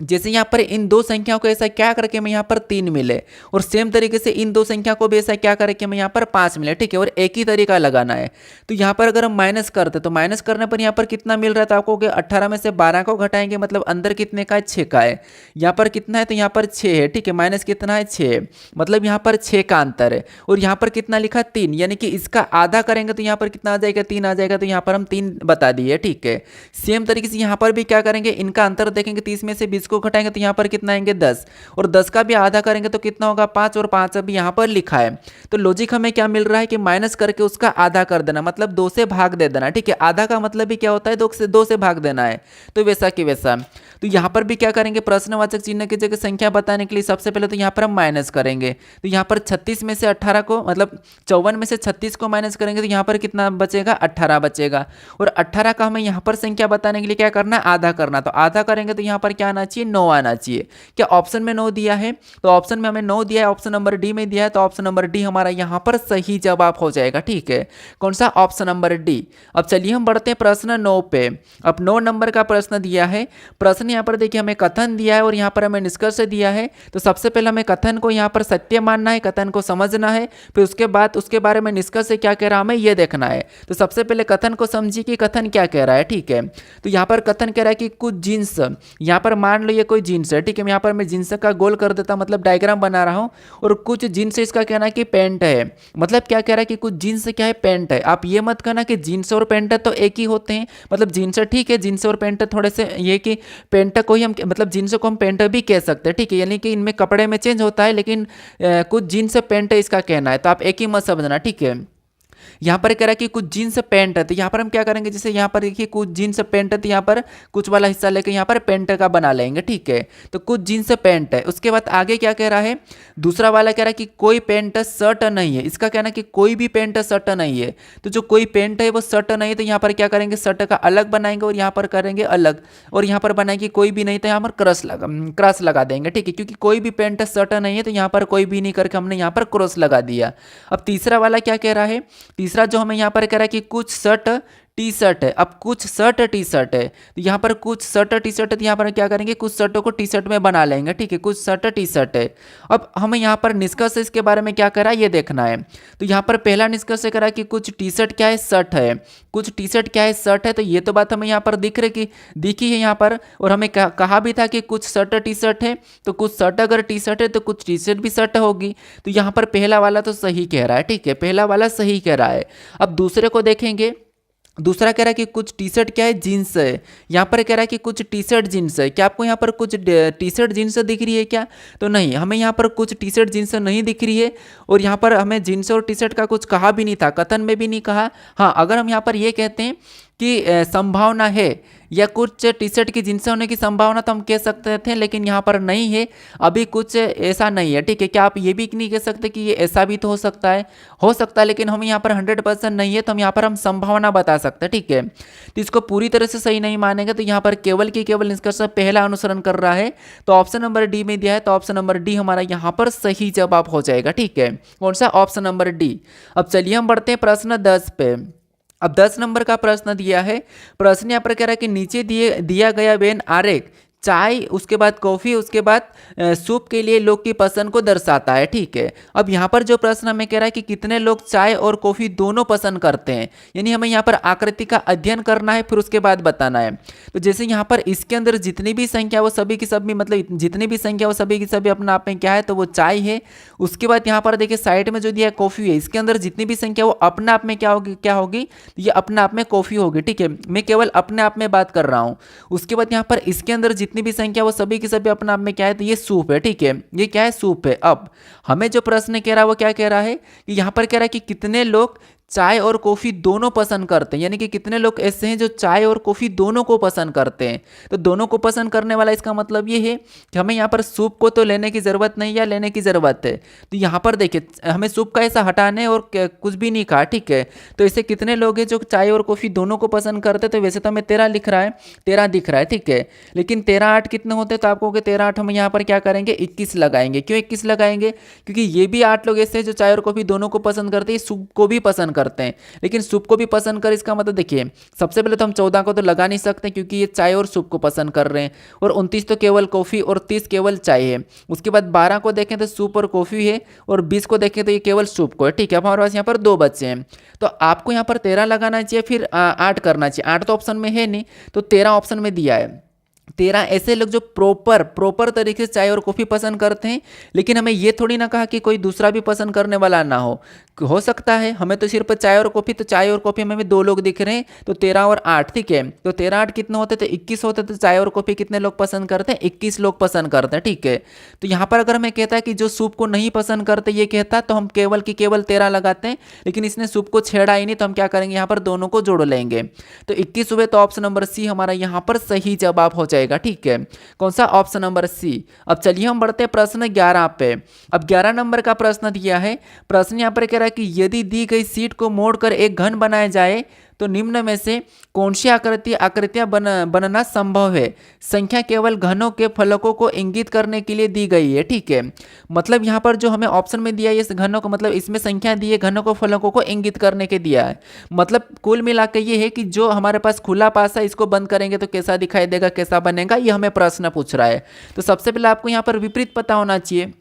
जैसे यहाँ पर इन दो संख्याओं को ऐसा क्या करके मैं यहाँ पर 3 मिले, और सेम तरीके से इन दो संख्या को भी ऐसा क्या करके मैं यहाँ पर 5 मिले, ठीक है। और एक ही तरीका लगाना है। तो यहाँ पर अगर हम माइनस करते तो माइनस करने पर यहाँ पर कितना मिल रहा था आपको कि 18 में से 12 को घटाएंगे, मतलब अंदर कितने का है, 6 का है। यहाँ पर कितना है, तो यहाँ पर 6 है, ठीक है। माइनस कितना है, 6 है, मतलब यहाँ पर 6 का अंतर है। और यहाँ पर कितना लिखा, 3, यानी कि इसका आधा करेंगे तो यहाँ पर कितना आ जाएगा, 3 आ जाएगा। तो यहाँ पर हम 3 बता दिए, ठीक है। सेम तरीके से यहाँ पर भी क्या करेंगे, इनका अंतर देखेंगे, 30 में से 20 को घटाएंगे तो यहाँ पर कितना आएंगे, 10, और 10 का भी आधा करेंगे तो कितना होगा, 5, और 5 अभी यहाँ पर लिखा है। तो लॉजिक हमें क्या मिल रहा है कि माइनस करके उसका आधा कर देना, मतलब 2 से भाग दे देना, ठीक है। आधा का मतलब भी क्या होता है, 2 से भाग देना है। तो वैसा कि वैसा। तो यहाँ पर भी क्या करेंगे, प्रश्नवाचक चिन्ह की जगह संख्या बताने के लिए सबसे पहले तो यहाँ पर हम माइनस करेंगे। तो यहाँ पर 36 में से 18 को, मतलब 54 में से 36 को माइनस करेंगे तो यहाँ पर कितना बचेगा, 18 बचेगा। और 18 का हमें यहाँ पर संख्या बताने के लिए क्या करना है, आधा करना। तो आधा करेंगे तो यहाँ पर क्या आना चाहिए, 9 आना चाहिए। क्या ऑप्शन में 9 दिया है, तो ऑप्शन में हमें 9 दिया है, ऑप्शन नंबर डी में दिया है, तो ऑप्शन नंबर डी हमारा यहाँ पर सही जवाब हो जाएगा, ठीक है। कौन सा, ऑप्शन नंबर डी। अब चलिए हम बढ़ते हैं प्रश्न 9 पे। अब 9 नंबर का प्रश्न दिया है। प्रश्न यहाँ पर देखिए हमें कथन दिया है और यहाँ पर हमें निष्कर्ष दिया है। तो सबसे पहले हमें कथन को यहाँ पर सत्य मानना है, कथन को समझना है, फिर उसके बाद उसके बारे में निष्कर्ष क्या कह रहा है हमें ये देखना है। तो सबसे पहले कथन को समझिए कि कथन क्या कह रहा है, ठीक है। तो यहाँ पर कथन कह रहा है कि कुछ जीन्स, यहाँ पर मान लो ये कोई जीन्स है, ठीक है। यहाँ पर मैं जीन्स का गोल कर देता, मतलब डायग्राम बना रहा हूँ। और कुछ जीन्स इसका कहना है कि पैंट है, मतलब क्या कह रहा है कि कुछ जीन्स क्या है, पैंट है। आप ये मत कहना कि जीन्स और पैंट तो एक ही होते हैं, मतलब जीन्स ठीक है, जीन्स और पैंट थोड़े से ये कि पैंट को ही हम, मतलब जीन्स को हम पैंट भी कह सकते हैं, ठीक है। यानी कि इनमें कपड़े में चेंज होता है, लेकिन कुछ जीन्स पैंट इसका कहना है। तो आप एक ही मत समझना, ठीक है। यहाँ पर कह रहा है कि कुछ जीन्स पैंट है, तो यहाँ पर हम क्या करेंगे, जैसे यहाँ पर देखिए कुछ जीन्स पैंट है, तो यहाँ पर कुछ वाला हिस्सा लेके यहाँ पर पैंट का बना लेंगे, ठीक है। तो कुछ जीन्स पैंट है। उसके बाद आगे क्या कह रहा है, दूसरा वाला कह रहा है कि कोई पैंट शर्ट नहीं है। इसका कहना है कि कोई भी पैंट शर्ट नहीं है। तो जो कोई पैंट है वो शर्ट नहीं है, तो यहाँ पर क्या करेंगे, शर्ट का अलग बनाएंगे और यहाँ पर करेंगे अलग, और यहाँ पर बनाएंगे कोई भी नहीं, तो यहाँ पर क्रॉस लगा देंगे, ठीक है। क्योंकि कोई भी पैंट शर्ट नहीं है, तो यहाँ पर कोई भी नहीं करके हमने यहाँ पर क्रॉस लगा दिया। अब तीसरा वाला क्या कह रहा है, तीसरा जो हमें यहाँ पर कह रहा है कि कुछ शर्ट टी शर्ट है। अब कुछ शर्ट टी शर्ट है, तो यहाँ पर कुछ शर्ट टी शर्ट है, तो यहाँ पर क्या करेंगे, कुछ शर्टों को टी शर्ट में बना लेंगे, ठीक है। कुछ शर्ट टी शर्ट है। अब हमें यहाँ पर निष्कर्ष इसके बारे में क्या करा ये देखना है। तो यहाँ पर पहला निष्कर्ष करा कि कुछ टी शर्ट क्या है, शर्ट है। कुछ टी शर्ट क्या है, शर्ट है। तो ये तो बात हमें यहाँ पर दिखी है यहाँ पर, और हमें कहा भी था कि कुछ शर्ट टी शर्ट है। तो कुछ शर्ट अगर टी शर्ट है तो कुछ टी शर्ट भी शर्ट होगी। तो यहाँ पर पहला वाला तो सही कह रहा है, ठीक है, पहला वाला सही कह रहा है। अब दूसरे को देखेंगे। दूसरा कह रहा है कि कुछ टी शर्ट क्या है, जीन्स है। यहाँ पर कह रहा है कि कुछ टी शर्ट जीन्स है। क्या आपको यहाँ पर कुछ टी शर्ट जीन्स दिख रही है क्या, तो नहीं, हमें यहाँ पर कुछ टी शर्ट जीन्स नहीं दिख रही है। और यहाँ पर हमें जीन्स और टी शर्ट का कुछ कहा भी नहीं था, कथन में भी नहीं कहा। हाँ, अगर हम यहाँ पर ये कहते हैं कि संभावना है या कुछ टी शर्ट की जींस होने की संभावना, तो हम कह सकते थे, लेकिन यहाँ पर नहीं है, अभी कुछ ऐसा नहीं है, ठीक है। क्या आप ये भी नहीं कह सकते कि ये ऐसा भी तो हो सकता है, लेकिन हम यहाँ पर 100% नहीं है, तो हम यहाँ पर हम संभावना बता सकते हैं, ठीक है। तो इसको पूरी तरह से सही नहीं मानेंगे, तो यहाँ पर केवल की केवल निष्कर्ष पहला अनुसरण कर रहा है। तो ऑप्शन नंबर डी में दिया है, तो ऑप्शन नंबर डी हमारा यहाँ पर सही जवाब हो जाएगा, ठीक है। कौन सा, ऑप्शन नंबर डी। अब चलिए हम बढ़ते हैं प्रश्न 10 पे। अब 10 नंबर का प्रश्न दिया है। प्रश्न यहाँ पर कह रहा है कि नीचे दिया गया वेन आरेख चाय, उसके बाद कॉफ़ी, उसके बाद सूप के लिए लोग की पसंद को दर्शाता है, ठीक है। अब यहाँ पर जो प्रश्न हमें कह रहा है कि कितने लोग चाय और कॉफ़ी दोनों पसंद करते हैं, यानी हमें यहाँ पर आकृति का अध्ययन करना है, फिर उसके बाद बताना है। तो जैसे यहाँ पर इसके अंदर जितनी भी संख्या वो सभी की सभी, मतलब जितनी भी संख्या वो सभी की सभी अपना आप में क्या है, तो वो चाय है। उसके बाद यहाँ पर देखिए साइड में जो दिया है कॉफ़ी है, इसके अंदर जितनी भी संख्या वो अपने आप में क्या होगी, ये अपने आप में कॉफ़ी होगी, ठीक है। मैं केवल अपने आप में बात कर रहा हूँ। उसके बाद यहाँ पर इसके अंदर जितनी भी संख्या वो सभी की सभी अपने आप में क्या है, तो ये सूप है, ठीक है। ये क्या है, सूप है। अब हमें जो प्रश्न कह रहा है वो क्या कह रहा है कि यहाँ पर कह रहा है कि कितने लोग चाय और कॉफ़ी दोनों पसंद करते हैं, यानी कि कितने लोग ऐसे हैं जो चाय और कॉफ़ी दोनों को पसंद करते हैं। तो दोनों को पसंद करने वाला इसका मतलब ये है कि हमें यहाँ पर सूप को तो लेने की ज़रूरत नहीं या लेने की ज़रूरत है। तो यहाँ पर देखिए हमें सूप का ऐसा हटाने और कुछ भी नहीं कहा, ठीक है। तो ऐसे कितने लोग हैं जो चाय और कॉफ़ी दोनों को पसंद करते हैं, तो वैसे तो हमें 13 लिख रहा है, 13 दिख रहा है, ठीक है। लेकिन 13 8 कितने होते हैं, तो आपको 13 8 हम यहाँ पर क्या करेंगे, 21 लगाएंगे। क्यों 21 लगाएंगे, क्योंकि ये भी 8 लोग ऐसे हैं जो चाय और कॉफ़ी दोनों को पसंद करते हैं, सूप को भी पसंद करते हैं, लेकिन सूप को भी पसंद कर इसका मतलब देखिए सबसे पहले तो हम 14 को तो लगा नहीं सकते क्योंकि ये चाय और सूप को पसंद कर रहे हैं, और 29 तो केवल कॉफ़ी और 30 केवल चाय है। उसके बाद 12 को देखें तो सूप और कॉफ़ी है, और 20 को देखें तो ये केवल सूप को है। ठीक है, अब हमारे पास यहाँ पर 2 बच्चे हैं, तो आपको यहाँ पर 13 लगाना चाहिए, फिर 8 करना चाहिए। 8 तो ऑप्शन में है नहीं, तो 13 ऑप्शन में दिया है। 13 ऐसे लोग जो प्रॉपर तरीके से चाय और कॉफ़ी पसंद करते हैं, लेकिन हमें ये थोड़ी ना कहा कि कोई दूसरा भी पसंद करने वाला ना हो सकता है हमें तो सिर्फ चाय और कॉफ़ी, तो चाय और कॉफ़ी में भी 2 लोग दिख रहे हैं, तो 13 और 8। ठीक है, तो 13 8 कितने होते, तो 21 होते, तो चाय और कॉफ़ी कितने लोग पसंद करते हैं, 21 लोग पसंद करते हैं। ठीक है, तो यहाँ पर अगर हमें कहता है कि जो सूप को नहीं पसंद करते ये कहता, तो हम केवल 13 लगाते हैं, लेकिन इसने सूप को छेड़ा ही नहीं, तो हम क्या करेंगे, यहाँ पर दोनों को जोड़ लेंगे, तो 21 हुए, तो ऑप्शन नंबर सी हमारा यहाँ पर सही जवाब हो जाएगा। ठीक है, कौन सा, ऑप्शन नंबर सी। अब चलिए हम बढ़ते हैं प्रश्न 11 पे। अब 11 नंबर का प्रश्न दिया है, प्रश्न यहाँ पर कह रहा है कि यदि दी गई शीट को मोड़कर एक घन बनाया जाए तो निम्न में से कौन सी आकृतियां बनना संभव है। संख्या केवल घनों के फलकों को इंगित करने के लिए दी गई है। ठीक है, मतलब यहाँ पर जो हमें ऑप्शन में दिया है इस घनों को, मतलब इसमें संख्या दी है, घनों को फलकों को इंगित करने के दिया है। मतलब कुल मिला के ये है कि जो हमारे पास खुला पास है इसको बंद करेंगे तो कैसा दिखाई देगा, कैसा बनेगा, ये हमें प्रश्न पूछ रहा है। तो सबसे पहले आपको यहाँ पर विपरीत पता होना चाहिए।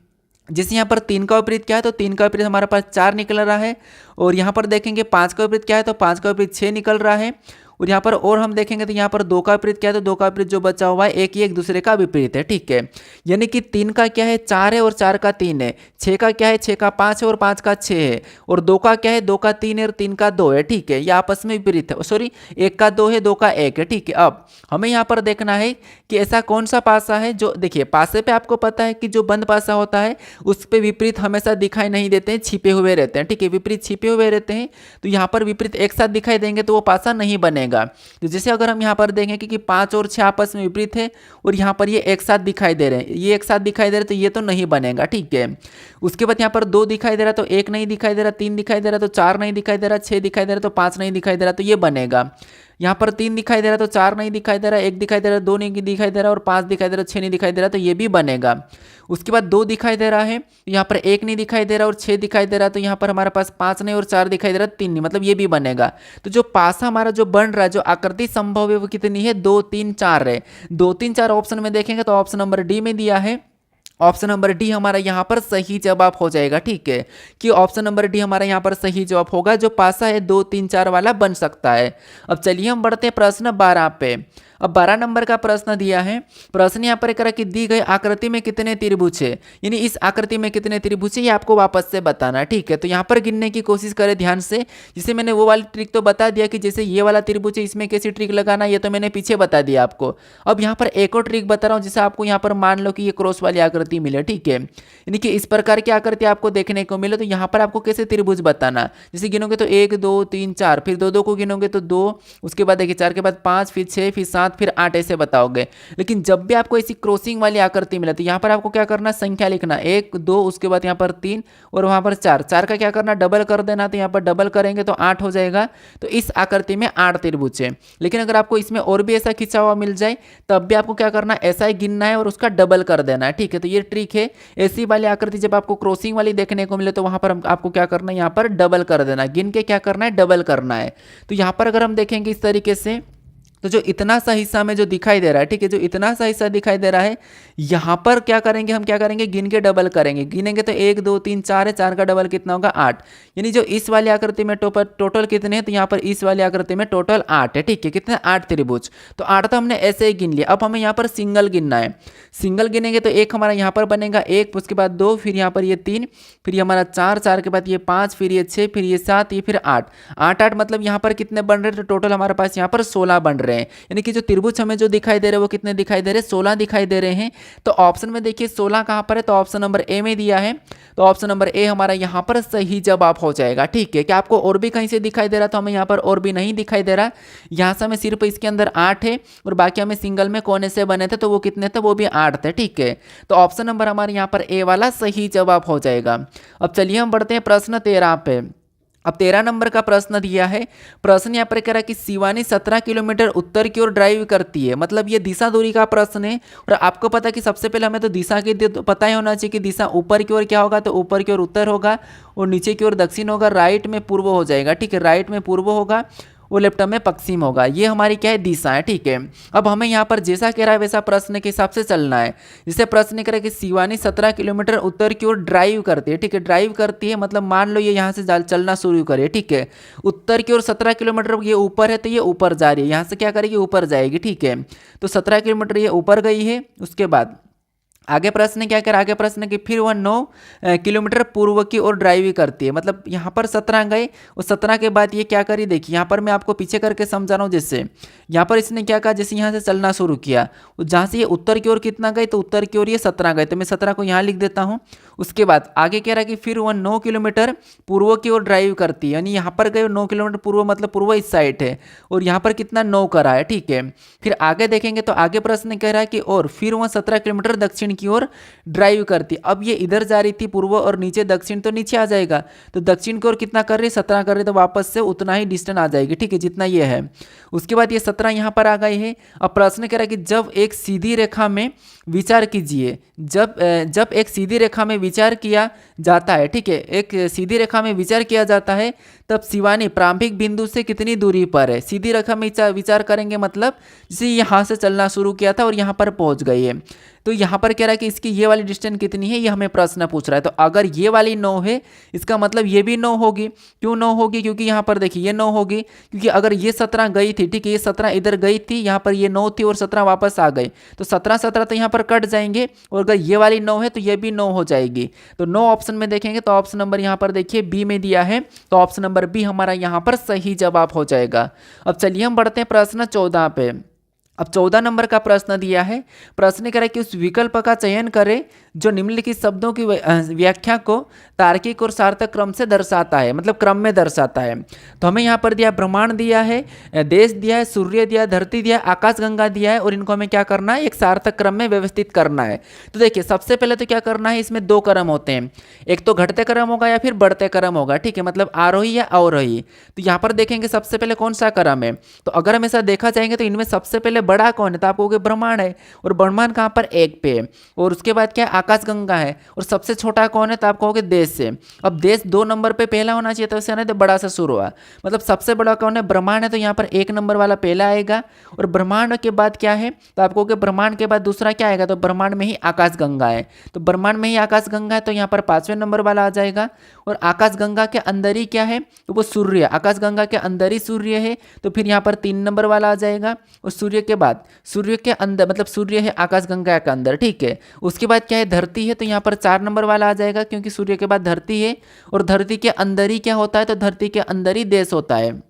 जैसे यहाँ पर 3 का विपरीत क्या है, तो 3 का विपरीत हमारे पास 4 निकल रहा है, और यहाँ पर देखेंगे 5 का विपरीत क्या है, तो 5 का विपरीत 6 निकल रहा है, और यहाँ पर और हम देखेंगे तो यहाँ पर 2 का विपरीत क्या है, तो 2 का विपरीत जो बचा हुआ है एक दूसरे का विपरीत है। ठीक है, यानी कि 3 का क्या है, 4 है, और 4 का 3 है। 6 का क्या है, 6 का 5 है, और 5 का 6 है, और 2 का क्या है, 2 का 3 है, और 3 का 2 है। ठीक है, ये आपस में विपरीत है, सॉरी 1 का 2 है, 2 का 1 है। ठीक है, अब हमें यहाँ पर देखना है कि ऐसा कौन सा पासा है जो, देखिए पासे पे आपको पता है कि जो बंद पासा होता है उस पर विपरीत हमेशा दिखाई नहीं देते हैं, छिपे हुए रहते हैं। ठीक है, विपरीत छिपे हुए रहते हैं, तो यहाँ पर विपरीत एक साथ दिखाई देंगे तो वो पासा नहीं बनेगा। तो जैसे अगर हम यहाँ पर देखें कि 5 और 6 आपस में विपरीत है, और यहाँ पर ये एक साथ दिखाई दे रहे हैं, ये एक साथ दिखाई दे रहे हैं, तो ये तो नहीं बनेगा। ठीक है, उसके बाद यहाँ पर 2 दिखाई दे रहा तो 1 नहीं दिखाई दे रहा, 3 दिखाई दे रहा तो 4 नहीं दिखाई दे रहा, 6 दिखाई दे रहा तो 5 नहीं दिखाई दे रहा, तो ये बनेगा। यहाँ पर 3 दिखाई दे रहा तो 4 नहीं दिखाई दे रहा, 1 दिखाई दे रहा, 2 नहीं दिखाई दे रहा, और 5 दिखाई दे रहा, 6 नहीं दिखाई दे रहा, तो ये भी बनेगा। उसके बाद 2 दिखाई दे रहा है, यहाँ पर 1 नहीं दिखाई दे रहा, और 6 दिखाई दे रहा, तो यहाँ पर हमारे पास 5 नहीं और 4 दिखाई दे रहा, 3 नहीं, मतलब ये भी बनेगा। तो जो पासा हमारा जो बन रहा है, जो आकृति संभव है वो कितनी है, 2 3 4 है। 2 3 4 ऑप्शन में देखेंगे तो ऑप्शन नंबर डी में दिया है, ऑप्शन नंबर डी हमारा यहाँ पर सही जवाब हो जाएगा। ठीक है, कि ऑप्शन नंबर डी हमारा यहाँ पर सही जवाब होगा, जो पासा है 2 3 4 वाला बन सकता है। अब चलिए हम बढ़ते हैं प्रश्न 12 पे। अब 12 नंबर का प्रश्न दिया है, प्रश्न यहाँ पर करा कि दी गई आकृति में कितने त्रिभुज है, यानी इस आकृति में कितने त्रिभुज है ये आपको वापस से बताना है। ठीक है, तो यहाँ पर गिनने की कोशिश करें ध्यान से। जिसे मैंने वो वाली ट्रिक तो बता दिया कि जैसे ये वाला त्रिभुज है इसमें कैसी ट्रिक लगाना, ये तो मैंने पीछे बता दिया आपको। अब यहाँ पर एक और ट्रिक बता रहा हूँ, जिसे आपको यहाँ पर मान लो कि ये क्रॉस वाली आकृति मिले। ठीक है, यानी कि इस प्रकार की आकृति आपको देखने को मिले, तो यहाँ पर आपको कैसे त्रिभुज बताना, जैसे गिनोगे तो 1 2 3 4, फिर 2 2 को गिनोगे तो 2, उसके बाद देखिए 4 के बाद 5, फिर 6, फिर 7, फिर 8, ऐसे बताओगे। लेकिन जब भी आपको ऐसी क्रॉसिंग वाली आकृति मिले तो यहाँ पर आपको क्या करना, संख्या लिखना, 1 2, उसके बाद यहाँ पर 3, और वहाँ पर 4, 4 का क्या करना, डबल कर देना, तो यहाँ पर डबल करेंगे तो 8 हो जाएगा। तो इस आकृति में 8 त्रिभुज है। लेकिन अगर आपको इसमें और भी ऐसा खिंचा हुआ मिल जाए तब भी आपको क्या करना, ऐसा ही गिनना है और उसका डबल कर देना है। ठीक है, तो ये ट्रिक है। ऐसी वाली आकृति जब आपको क्रॉसिंग वाली देखने को मिले तो वहां पर आपको क्या करना है, यहाँ पर डबल कर देना, गिन के क्या करना है, डबल करना है। तो यहाँ पर अगर हम देखेंगे इस तरीके से, तो जो इतना सा हिस्सा में जो दिखाई दे रहा है, ठीक है, जो इतना सा हिस्सा दिखाई दे रहा है, यहाँ पर क्या करेंगे, हम क्या करेंगे, गिन के डबल करेंगे। गिनेंगे तो 1 2 3 4 है, 4 का डबल कितना होगा, 8। यानी जो इस वाली आकृति में टोटल कितने हैं, तो यहाँ पर इस वाली आकृति में टोटल 8 है। ठीक है, कितने, 8 त्रिभुज। तो 8 तो हमने ऐसे ही गिन लिया। अब हमें यहाँ पर सिंगल गिनना है। सिंगल गिनेंगे तो 1 हमारा यहाँ पर बनेगा, 1, उसके बाद 2, फिर यहाँ पर ये 3, फिर ये हमारा 4, 4 के बाद ये 5, फिर ये 6, फिर ये 7, ये फिर 8, 8 मतलब यहाँ पर कितने बन रहे हैं, तो टोटल हमारे पास यहाँ पर 16 बन रहे हैं। यानी कि जो त्रिभुज हमें जो दिखाई दे रहे हैं वो कितने दिखाई दे रहे हैं, 16 दिखाई दे रहे हैं। तो ऑप्शन में देखिए 16 कहाँ पर है, तो ऑप्शन नंबर ए में दिया है। तो ऑप्शन नंबर ए हमारा यहाँ पर सही जवाब हो जाएगा। ठीक है, क्या आपको और भी कहीं से दिखाई दे रहा, तो हमें यहाँ पर और भी नहीं दिखाई दे रहा। यहाँ से हमें सिर्फ इसके अंदर 8 है, और बाकी हमें सिंगल में कोने से बने थे तो वो कितने थे, वो भी 8 थे। ठीक है, तो ऑप्शन नंबर हमारे यहाँ पर ए वाला सही जवाब हो जाएगा। अब चलिए हम बढ़ते हैं प्रश्न 13 पे। अब 13 नंबर का प्रश्न दिया है। प्रश्न यहाँ पर कह रहा है कि शिवानी 17 किलोमीटर उत्तर की ओर ड्राइव करती है। मतलब ये दिशा दूरी का प्रश्न है और आपको पता है कि सबसे पहले हमें तो दिशा की तो पता ही होना चाहिए कि दिशा ऊपर की ओर क्या होगा, तो ऊपर की ओर उत्तर होगा और नीचे की ओर दक्षिण होगा, राइट में पूर्व हो जाएगा। ठीक है, राइट में पूर्व होगा और लेफ्ट में पश्चिम होगा। ये हमारी क्या है, दिशा है। ठीक है, अब हमें यहाँ पर जैसा कह रहा है वैसा प्रश्न के हिसाब से चलना है। जैसे प्रश्न कह रहा है कि शिवानी 17 किलोमीटर उत्तर की ओर ड्राइव करती है। ठीक है, ड्राइव करती है मतलब मान लो ये यहाँ से चलना शुरू करे। ठीक है, उत्तर की ओर 17 किलोमीटर, ये ऊपर है तो ये ऊपर जा रही है, यहाँ से क्या करेगी, ऊपर जाएगी। ठीक है, तो 17 किलोमीटर ये ऊपर गई है। उसके बाद आगे प्रश्न क्या कर, आगे प्रश्न कि फिर वह 9 किलोमीटर पूर्व की ओर ड्राइव करती है। मतलब यहाँ पर 17 गए और 17 के बाद ये क्या करी, देखिए यहाँ पर मैं आपको पीछे करके समझा रहा हूँ। जैसे यहाँ पर इसने क्या कहा, जैसे यहाँ से चलना शुरू किया, जहाँ से ये उत्तर की ओर कितना गए, तो उत्तर की ओर ये 17 गए, तो मैं 17 को यहाँ लिख देता हूँ। उसके बाद आगे कह रहा है कि फिर वह 9 किलोमीटर पूर्व की ओर ड्राइव करती है, यानी यहाँ पर गए 9 किलोमीटर पूर्व, मतलब पूर्व इस साइड है और यहाँ पर कितना 9 करा है। ठीक है, फिर आगे देखेंगे तो आगे प्रश्न कह रहा है कि और फिर वह 17 किलोमीटर दक्षिण की ओर ड्राइव करती। अब ये इधर जा रही थी पूर्व और नीचे दक्षिण, तो नीचे आ जाएगा, तो दक्षिण की ओर कितना कर रही है, 17 कर रही है, तो वापस से उतना ही डिस्टेंस आ जाएगी। ठीक है, जितना ये है। उसके बाद ये 17 यहाँ पर आ गई है। अब प्रश्न कह रहा है कि जब एक सीधी रेखा में विचार कीजिए, जब एक सीधी रेखा में विचार किया जाता है। ठीक है, एक सीधी रेखा में विचार किया जाता है तब शिवानी प्रारंभिक बिंदु से कितनी दूरी पर है। सीधी रेखा में विचार करेंगे मतलब जैसे यहाँ से चलना शुरू किया था और यहाँ पर पहुँच गई है, तो यहाँ पर कह रहा है कि इसकी ये वाली डिस्टेंस कितनी है, ये हमें प्रश्न पूछ रहा है। तो अगर ये वाली 9 है, इसका मतलब ये भी 9 होगी। क्यों 9 होगी, क्योंकि यहाँ पर देखिए ये 9 होगी, क्योंकि अगर ये 17 गई थी, ठीक है, ये 17 इधर गई थी, यहाँ पर ये 9 थी और 17 वापस आ गई, तो 17 तो यहाँ पर कट जाएंगे और अगर ये वाली 9 है तो ये भी 9 हो जाएगी। तो 9 ऑप्शन में देखेंगे तो ऑप्शन नंबर यहाँ पर देखिए बी में दिया है, तो ऑप्शन नंबर बी हमारा यहाँ पर सही जवाब हो जाएगा। अब चलिए हम बढ़ते हैं प्रश्न 14 पे। अब 14 नंबर का प्रश्न दिया है। प्रश्न कह रहा है कि उस विकल्प का चयन करें जो निम्नलिखित शब्दों की व्याख्या को तार्किक और सार्थक क्रम से दर्शाता है, मतलब क्रम में दर्शाता है। तो हमें यहाँ पर दिया ब्रह्मांड दिया है, देश दिया है, सूर्य दिया है, धरती दिया है, आकाशगंगा दिया है और इनको हमें क्या करना है, एक सार्थक क्रम में व्यवस्थित करना है। तो देखिए सबसे पहले तो क्या करना है, इसमें 2 क्रम होते हैं, एक तो घटते क्रम होगा या फिर बढ़ते क्रम होगा। ठीक है, मतलब आरोही या अवरोही। तो यहाँ पर देखेंगे सबसे पहले कौन सा क्रम है, तो अगर हम ऐसा देखा जाएंगे तो इनमें सबसे पहले बड़ा कौन है, तो आप कहोगे ब्रह्मांड है, और ब्रह्मांड कहाँ पर 1 पे है, और उसके बाद क्या है, आकाशगंगा है, और सबसे छोटा कौन है, तो आप कहोगे देश से। अब देश 2 नंबर पे पहला होना चाहिए, तो वैसे तो बड़ा सा शुरू हुआ, मतलब सबसे बड़ा कौन है, ब्रह्मांड है, तो यहाँ पर 1 नंबर वाला पहला आएगा, और ब्रह्मांड के बाद क्या है, तो आप कहोगे ब्रह्मांड के बाद दूसरा क्या आएगा, तो ब्रह्मांड में ही आकाशगंगा है, तो ब्रह्मांड में ही आकाशगंगा है, तो यहाँ पर 5वें नंबर वाला आ जाएगा। और आकाशगंगा के अंदर ही क्या है, तो वो सूर्य, आकाशगंगा के अंदर ही सूर्य है, तो फिर यहाँ पर 3 नंबर वाला आ जाएगा। और सूर्य के बाद, सूर्य के अंदर मतलब सूर्य है आकाशगंगा के अंदर। ठीक है, उसके बाद क्या है, धरती है, तो यहाँ पर 4 नंबर वाला आ जाएगा, क्योंकि सूर्य के बाद धरती है, और धरती के अंदर ही क्या होता है, तो धरती के अंदर ही देश होता है,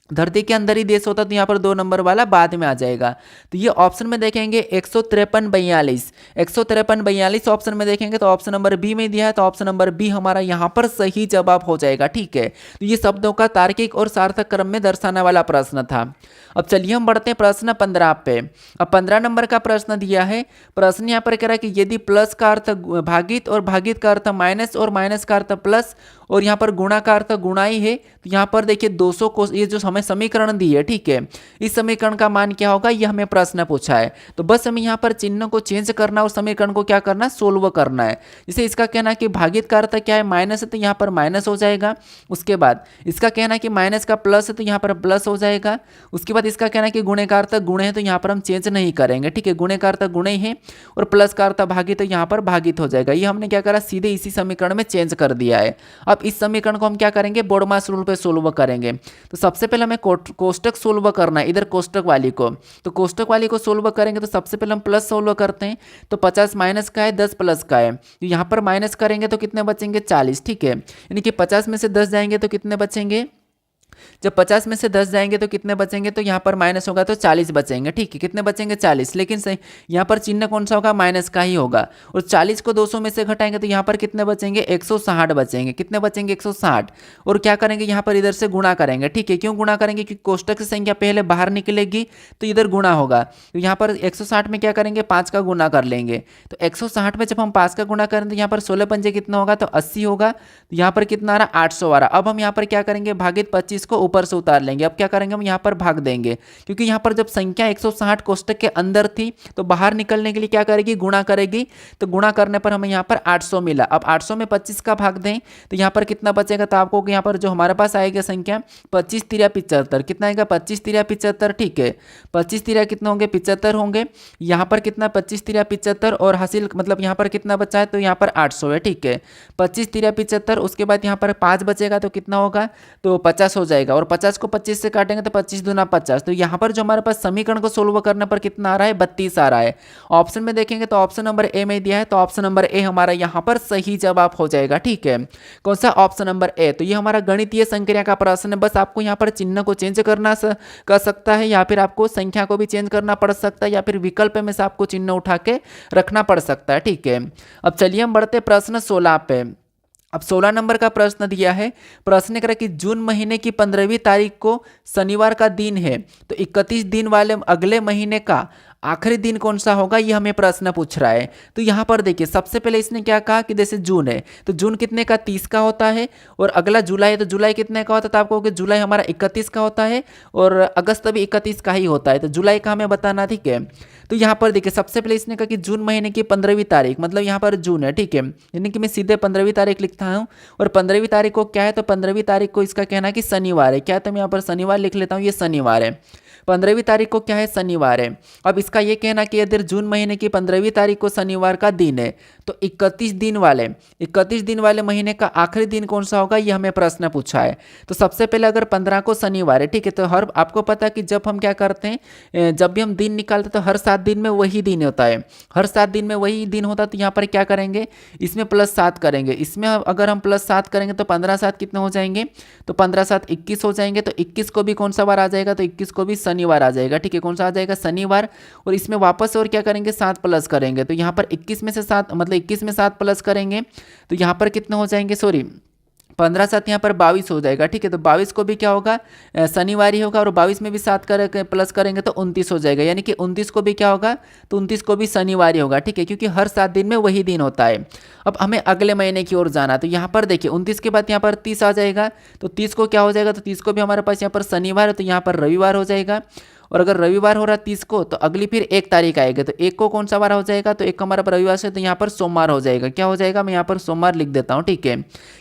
धरती के अंदर ही देश होता है, तो यहाँ पर 2 नंबर वाला बाद में आ जाएगा। तो ये ऑप्शन में देखेंगे 153-42 ऑप्शन में देखेंगे तो ऑप्शन नंबर बी में दिया है, तो ऑप्शन नंबर बी हमारा यहाँ पर सही जवाब हो जाएगा। ठीक है, तो ये शब्दों का तार्किक और सार्थक क्रम में दर्शाने वाला प्रश्न था। अब चलिए हम बढ़ते हैं प्रश्न 15 पे। अब 15 नंबर का प्रश्न दिया है। प्रश्न यहाँ पर कह रहा है कि यदि प्लस का अर्थ भागित और भागित का अर्थ माइनस और माइनस का अर्थ प्लस और यहाँ पर गुणा का अर्थ गुणाई है, तो यहाँ पर देखिए 200 को ये जो हमें समीकरण दी है, ठीक है, इस समीकरण का मान क्या होगा, ये हमें प्रश्न पूछा है। तो बस हमें यहाँ पर चिन्ह को चेंज करना और समीकरण को क्या करना, सोल्व करना है। जैसे इसका कहना है कि भागित का अर्थ क्या है, माइनस है, तो यहाँ पर माइनस हो जाएगा। उसके बाद इसका कहना है कि माइनस का प्लस है, तो यहाँ पर प्लस हो जाएगा। उसके बाद इसका कहना है कि गुणे का अर्थ गुणे है, तो यहाँ पर हम चेंज नहीं करेंगे। ठीक है, गुणे का अर्थ गुणे है और प्लस का अर्थ भागित, तो यहाँ पर भागित हो जाएगा। ये हमने क्या करा, सीधे इसी समीकरण में चेंज कर दिया है। अब इस समीकरण को हम क्या करेंगे, बोडमास रूल पे सोल्व करेंगे। तो सबसे पहले हमें कोष्टक सोल्व करना है, इधर कोष्टक वाली को, तो कोष्टक वाली को सोल्व करेंगे तो सबसे पहले हम प्लस सोल्व करते हैं। तो 50 माइनस का है, 10 प्लस का है, तो यहाँ पर माइनस करेंगे तो कितने बचेंगे, 40। ठीक है, यानी कि 50 में से 10 जाएंगे तो कितने बचेंगे, जब 50 में से 10 जाएंगे तो कितने बचेंगे, तो यहाँ पर माइनस होगा तो 40 बचेंगे। ठीक है, कितने बचेंगे 40, लेकिन सही यहाँ पर चिन्ह कौन सा होगा, माइनस का ही होगा। और 40 को 200 में से घटाएंगे तो यहाँ पर कितने बचेंगे 160 बचेंगे। कितने बचेंगे 160। और क्या करेंगे यहाँ पर इधर से गुणा करेंगे। ठीक है, क्यों गुणा करेंगे, क्योंकि कोष्टक से संख्या पहले बाहर निकलेगी तो इधर गुणा होगा। तो यहाँ पर 160 में क्या करेंगे 5 का गुणा कर लेंगे। तो 160 में जब हम 5 का गुणा करें तो यहाँ पर 16 पंजे कितना होगा, तो 80 होगा। तो यहाँ पर कितना आ रहा 800 आ रहा। अब हम यहाँ पर क्या करेंगे, भागित 25 को ऊपर से उतार लेंगे। अब क्या करेंगे हम यहाँ पर भाग देंगे, क्योंकि यहाँ पर जब संख्या 160 कोष्टक के अंदर थी तो बाहर निकलने के लिए क्या करेगी, गुणा करेगी। तो गुणा करने पर हमें यहाँ पर 800 मिला। अब 800 में 25 का भाग दें तो यहाँ पर कितना बचेगा, तो आपको यहाँ पर जो हमारे पास आएगा संख्या 25 तिरिया 75। कितना आएगा 25 तिरिया 75। ठीक है, 25 तिरिया कितना होंगे 75 होंगे। यहाँ पर कितना 25 तिरिया 75 और हासिल मतलब यहाँ पर कितना बचा है, तो यहाँ पर 800 है। ठीक है, 25 तिरिया 75, उसके बाद यहाँ पर 5 बचेगा तो कितना होगा, तो 50 हो जाएगा। और 50 को 25 से काटेंगे तो 25 दूना 50। तो यहाँ पर जो हमारे पास समीकरण को सोल्व करने पर कितना आ रहा है, 32 आ रहा है। ऑप्शन में देखेंगे तो ऑप्शन नंबर ए में दिया है, तो ऑप्शन नंबर ए हमारा यहाँ पर सही जवाब हो जाएगा। ठीक है, कौन सा, ऑप्शन नंबर ए। तो ये हमारा गणितीय संक्रिया का प्रश्न है। बस आपको यहाँ पर चिन्ह को चेंज करना कर सकता है, या फिर आपको संख्या को भी चेंज करना पड़ सकता है, या फिर विकल्प में से आपको चिन्ह उठा के रखना पड़ सकता है। ठीक है, अब चलिए हम बढ़ते प्रश्न 16 पे। अब 16 नंबर का प्रश्न दिया है। प्रश्न करा कि जून महीने की 15वीं तारीख को शनिवार का दिन है, तो 31 दिन वाले अगले महीने का आखिरी दिन कौन सा होगा, ये हमें प्रश्न पूछ रहा है। तो यहाँ पर देखिए सबसे पहले इसने क्या कहा कि जैसे जून है तो जून कितने का 30 का होता है, और अगला जुलाई है तो जुलाई कितने का होता है, तो आपको कि जुलाई हमारा 31 का होता है, और अगस्त भी 31 का ही होता है। तो जुलाई का हमें बताना। ठीक है, तो यहाँ पर देखिए सबसे पहले इसने कहा कि जून महीने की 15वीं तारीख, मतलब यहाँ पर जून है। ठीक है, यानी कि मैं सीधे 15वीं तारीख लिखता हूँ। और 15वीं तारीख को क्या है, तो 15वीं तारीख को इसका कहना है कि शनिवार है। क्या है, तो मैं यहाँ पर शनिवार लिख लेता हूँ, ये शनिवार है। 15वीं तारीख को क्या है, शनिवार है। अब इसका ये कहना कि यदि जून महीने की 15वीं तारीख को शनिवार का दिन है, तो 31 दिन वाले महीने का आखिरी दिन कौन सा होगा, ये हमें प्रश्न पूछा है। तो सबसे पहले अगर 15 को शनिवार है, ठीक है, तो हर आपको पता है कि जब हम क्या करते हैं, जब भी हम दिन निकालते हैं तो हर 7 दिन में वही दिन होता है, हर 7 दिन में वही दिन होता है। तो यहाँ पर क्या करेंगे, इसमें +7 करेंगे। इसमें अगर हम +7 करेंगे तो 15 7 कितने हो जाएंगे, तो 15 7 21 हो जाएंगे। तो 21 को भी कौन सा बार आ जाएगा, तो 21 को भी शनिवार आ जाएगा। ठीक है, कौन सा आ जाएगा, शनिवार। और इसमें वापस और क्या करेंगे, 7 प्लस करेंगे। तो यहाँ पर 21 में से 7 मतलब 21 में 7 प्लस करेंगे तो यहाँ पर कितने हो जाएंगे, सॉरी 15 7 यहाँ पर 22 हो जाएगा। ठीक है, तो 22 को भी क्या होगा, शनिवार ही होगा। और 22 में भी 7 प्लस करेंगे तो 29 हो जाएगा, यानी कि 29 को भी क्या होगा, तो 29 को भी शनिवार ही होगा। ठीक है, क्योंकि हर 7 दिन में वही दिन होता है। अब हमें अगले महीने की ओर जाना, तो यहाँ पर देखिए 29 के बाद यहाँ पर 30 आ जाएगा। तो 30 को क्या हो जाएगा, तो 30 को भी हमारे पास यहाँ पर शनिवार है, तो यहाँ पर रविवार हो जाएगा। और अगर रविवार हो रहा है 30 को, तो अगली फिर 1 तारीख आएगी। तो 1 को कौन सा वार हो जाएगा, तो 1 को हमारा रविवार से, तो यहाँ पर सोमवार हो जाएगा। क्या हो जाएगा, मैं यहाँ पर सोमवार लिख देता हूँ। ठीक है,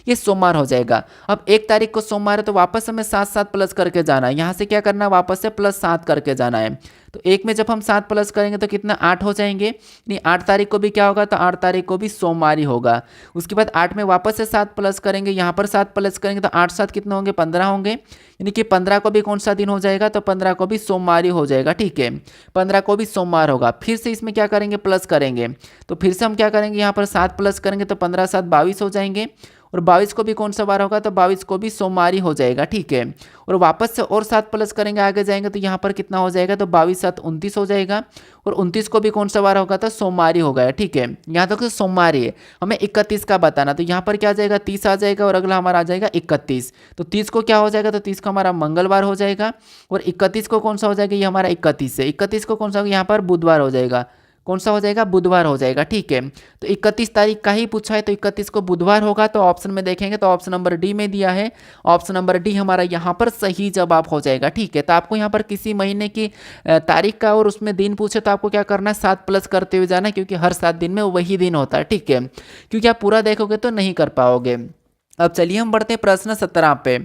ये सोमवार हो जाएगा। अब 1 तारीख को सोमवार है, तो वापस हमें 7 7 प्लस करके जाना है। यहाँ से क्या करना है, वापस से +7 करके जाना है। तो 1 में जब हम 7 प्लस करेंगे तो कितना 8 हो जाएंगे। नहीं, 8 तारीख को भी क्या होगा, तो 8 तारीख को भी सोमवार ही होगा। उसके बाद 8 में वापस से 7 प्लस करेंगे, यहाँ पर 7 प्लस करेंगे तो 8 7 कितने होंगे, 15 होंगे। यानी कि 15 को भी कौन सा दिन हो जाएगा, तो 15 को भी सोमवार ही हो जाएगा। ठीक है, 15 को भी सोमवार होगा। फिर से इसमें क्या करेंगे, प्लस करेंगे। तो फिर से हम क्या करेंगे, यहाँ पर 7 प्लस करेंगे तो 15 7 22 हो जाएंगे। और 22 को भी कौन सा वार होगा, तो 22 को भी सोमवार ही हो जाएगा। ठीक है, और वापस से और 7 प्लस करेंगे, आगे जाएंगे तो यहाँ पर कितना हो जाएगा, तो 22 7 29 हो जाएगा। और 29 को भी कौन सा वार होगा, तो सोमवार ही हो गया। ठीक है, यहाँ तक तो सोमवार ही है। हमें 31 का बताना, तो यहाँ पर क्या आ जाएगा, 30 आ जाएगा, और अगला हमारा आ जाएगा 31। तो 30 को क्या हो जाएगा, तो 30 को हमारा मंगलवार हो जाएगा। और 31 को कौन सा हो जाएगा, ये हमारा 31 है। 31 को कौन सा होगा, यहाँ पर बुधवार हो जाएगा। कौन सा हो जाएगा, बुधवार हो जाएगा। ठीक है, तो 31 तारीख का ही पूछा है, तो 31 को बुधवार होगा। तो ऑप्शन में देखेंगे तो ऑप्शन नंबर डी में दिया है, ऑप्शन नंबर डी हमारा यहाँ पर सही जवाब हो जाएगा। ठीक है, तो आपको यहाँ पर किसी महीने की तारीख का और उसमें दिन पूछे तो आपको क्या करना है, 7 प्लस करते हुए जाना, क्योंकि हर 7 दिन में वही दिन होता है। ठीक है, क्योंकि आप पूरा देखोगे तो नहीं कर पाओगे। अब चलिए हम बढ़ते हैं प्रश्न 17 पे।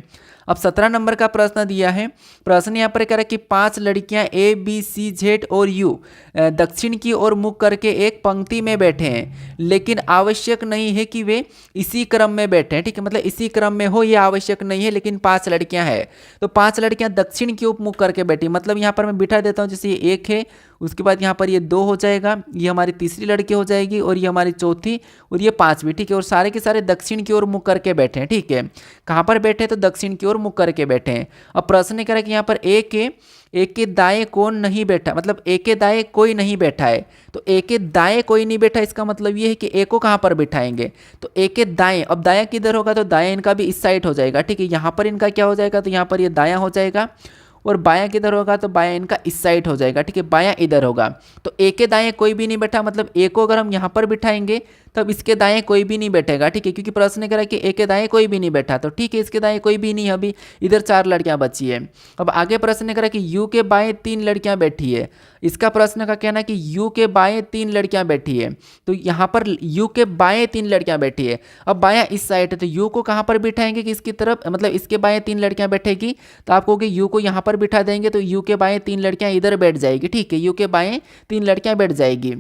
अब 17 नंबर का प्रश्न दिया है। प्रश्न यहाँ पर कह रहा है कि 5 लड़कियां ABCZ और U दक्षिण की ओर मुख करके एक पंक्ति में बैठे हैं, लेकिन आवश्यक नहीं है कि वे इसी क्रम में बैठे हैं। ठीक है, मतलब इसी क्रम में हो ये आवश्यक नहीं है, लेकिन 5 लड़कियां हैं। तो 5 लड़कियां दक्षिण की ओर मुख करके बैठी, मतलब यहाँ पर मैं बिठा देता हूँ, जैसे ये 1 है, उसके बाद यहाँ पर ये 2 हो जाएगा, ये हमारी तीसरी लड़की हो जाएगी, और ये हमारी चौथी, और ये 5वीं। ठीक है, और सारे के सारे दक्षिण की ओर मुख करके बैठे हैं। ठीक है, कहाँ पर बैठे, तो दक्षिण की ओर ओर मुख करके बैठे हैं। अब प्रश्न कह रहा है कि यहाँ पर ए के दाएं कौन नहीं बैठा, मतलब ए के दाएं कोई नहीं बैठा है। तो ए के दाएं कोई नहीं बैठा, इसका मतलब ये है कि ए को कहाँ पर बिठाएंगे, तो ए के दाएं। अब दायां किधर होगा, तो दायां इनका भी इस साइड हो जाएगा, ठीक है। यहाँ पर इनका क्या हो जाएगा, तो यहाँ पर ये दायां हो जाएगा, और बायां किधर होगा, तो बायां इनका इस साइड हो जाएगा, ठीक है। बायां इधर होगा, तो ए के दाएं कोई भी नहीं बैठा, मतलब ए को अगर हम यहाँ पर बिठाएंगे तब इसके दाएं कोई भी नहीं बैठेगा, ठीक है, क्योंकि प्रश्न कह रहा है कि ए के दाएं कोई भी नहीं बैठा, तो ठीक है, इसके दाएं कोई भी नहीं है। अभी इधर 4 लड़कियां बची है। अब आगे प्रश्न कह रहा है कि यू के बाएं 3 लड़कियां बैठी है। इसका प्रश्न का कहना है कि यू के बाएं 3 लड़कियां बैठी है, तो यहाँ पर यू के बाएं 3 लड़कियां बैठी है। अब बायां इस साइड है, तो यू को कहाँ पर बिठाएंगे कि इसकी तरफ, मतलब इसके बाएं 3 लड़कियां बैठेगी, तो आप कहोगे यू को यहाँ पर बिठा देंगे, तो यू के बाएं 3 लड़कियां इधर बैठ जाएगी, ठीक है, यू के बाएं 3 लड़कियां बैठ जाएगी।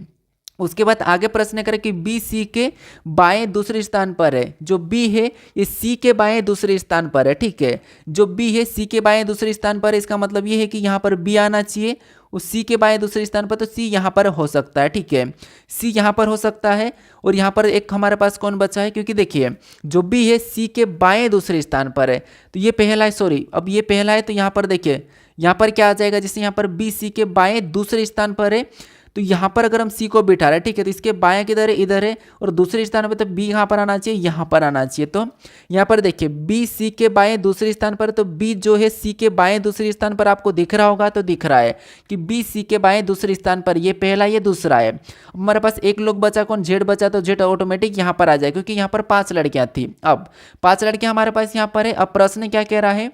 उसके बाद आगे प्रश्न करें कि बी सी के बाएं दूसरे स्थान पर है। जो बी है ये सी के बाएं दूसरे स्थान पर है, ठीक है। जो बी है सी के बाएं दूसरे स्थान पर है, इसका मतलब ये है कि यहाँ पर बी आना चाहिए, उस सी के बाएं दूसरे स्थान पर, तो सी यहाँ पर हो सकता है, ठीक है, सी यहाँ पर हो सकता है। और यहाँ पर एक हमारे पास कौन बचा है, क्योंकि देखिए जो बी है सी के बाएं दूसरे स्थान पर है, तो ये पहला है, सॉरी अब ये पहला है, तो यहाँ पर देखिए यहाँ पर क्या आ जाएगा, जैसे यहाँ पर बी सी के बाएं दूसरे स्थान पर है, तो यहाँ पर अगर हम सी को बिठा रहे हैं, ठीक है, तो इसके बाएं किधर है, इधर है, और दूसरे स्थान पर तो बी यहाँ पर आना चाहिए, यहाँ पर आना चाहिए। तो यहाँ पर देखिए बी सी के बाएं दूसरे स्थान पर, तो बी जो है सी के बाएं दूसरे स्थान पर आपको दिख रहा होगा, तो दिख रहा है कि बी सी के बाएं दूसरे स्थान पर, ये पहला ये दूसरा है। हमारे पास एक लोग बचा, कौन, जेड बचा, तो जेड ऑटोमेटिक यहाँ पर आ जाए, क्योंकि यहाँ पर 5 लड़कियाँ थी। अब 5 लड़कियाँ हमारे पास यहाँ पर है। अब प्रश्न क्या कह रहा है,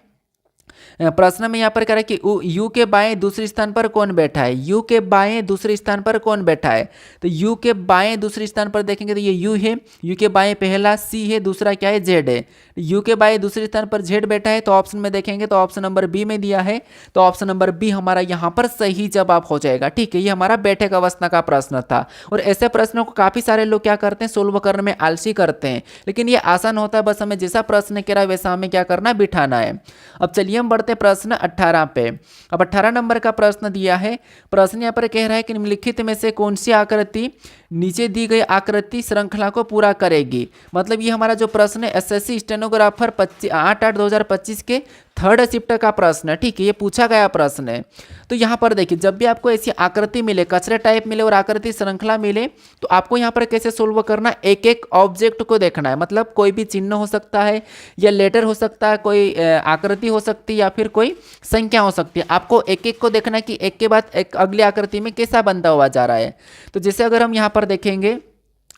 प्रश्न में यहाँ पर कह रहा है कि यू के बाएं दूसरे स्थान पर कौन बैठा है, यू के बाएं दूसरे स्थान पर कौन बैठा है। तो यू के बाएं दूसरे स्थान पर देखेंगे तो ये यू है, यू के बाएं पहला सी है, दूसरा क्या है, जेड है। यू के बाएं दूसरे स्थान पर जेड बैठा है, तो ऑप्शन में देखेंगे तो ऑप्शन नंबर बी में दिया है, तो ऑप्शन नंबर बी हमारा यहाँ पर सही जवाब हो जाएगा, ठीक है। ये हमारा बैठक अवस्था का प्रश्न था, और ऐसे प्रश्नों को काफी सारे लोग क्या करते हैं, सोल्व करने में आलसी करते हैं, लेकिन ये आसान होता है, बस हमें जैसा प्रश्न कह रहा है वैसा हमें क्या करना, बिठाना है। अब चलिए हम बढ़ते प्रश्न 18 पे। अब 18 नंबर का प्रश्न दिया है। प्रश्न यहाँ पर कह रहा है कि निम्नलिखित में से कौन सी आकृति नीचे दी गई आकृति श्रृंखला को पूरा करेगी। मतलब ये हमारा जो प्रश्न है एसएससी स्टेनोग्राफर 8/8/2025 के 3rd शिफ्ट का प्रश्न है, ठीक है, ये पूछा गया प्रश्न है। तो यहाँ पर देखिए जब भी आपको ऐसी आकृति मिले, कचरे टाइप मिले और आकृति श्रृंखला मिले, तो आपको यहाँ पर कैसे सोल्व करना, एक एक ऑब्जेक्ट को देखना है। मतलब कोई भी चिन्ह हो सकता है या लेटर हो सकता है, कोई आकृति हो सकती है या फिर कोई संख्या हो सकती है। आपको एक एक को देखना है कि एक के बाद एक अगली आकृति में कैसा बनता हुआ जा रहा है। तो जैसे अगर हम यहाँ पर देखेंगे,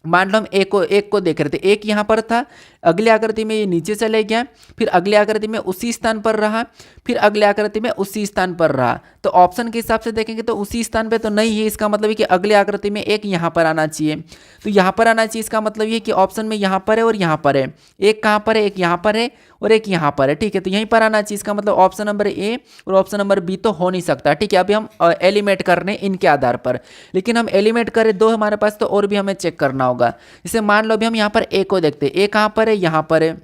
मान लो हम एक को देख रहे थे, एक यहाँ पर था, अगली आकृति में ये नीचे चले गया, फिर अगली आकृति में उसी स्थान पर रहा, फिर अगली आकृति में उसी स्थान पर रहा। तो ऑप्शन के हिसाब से देखेंगे तो उसी स्थान पे तो नहीं है, इसका मतलब है कि अगली आकृति में एक यहाँ पर आना चाहिए, तो यहाँ पर आना चाहिए। इसका मतलब ये कि ऑप्शन में यहाँ पर है और यहाँ पर है, एक कहाँ पर है, एक यहाँ पर है और एक यहाँ पर है, ठीक है, तो यहीं पर आना चाहिए। इसका मतलब ऑप्शन नंबर ए और ऑप्शन नंबर बी तो हो नहीं सकता, ठीक है। अभी हम एलिमेट करने इनके आधार पर, लेकिन हम एलिमेट करें 2 हमारे पास, तो और भी हमें चेक करना होगा। जैसे मान लो अभी हम यहाँ पर ए को देखते हैं, ए कहाँ पर है, यहाँ पर है।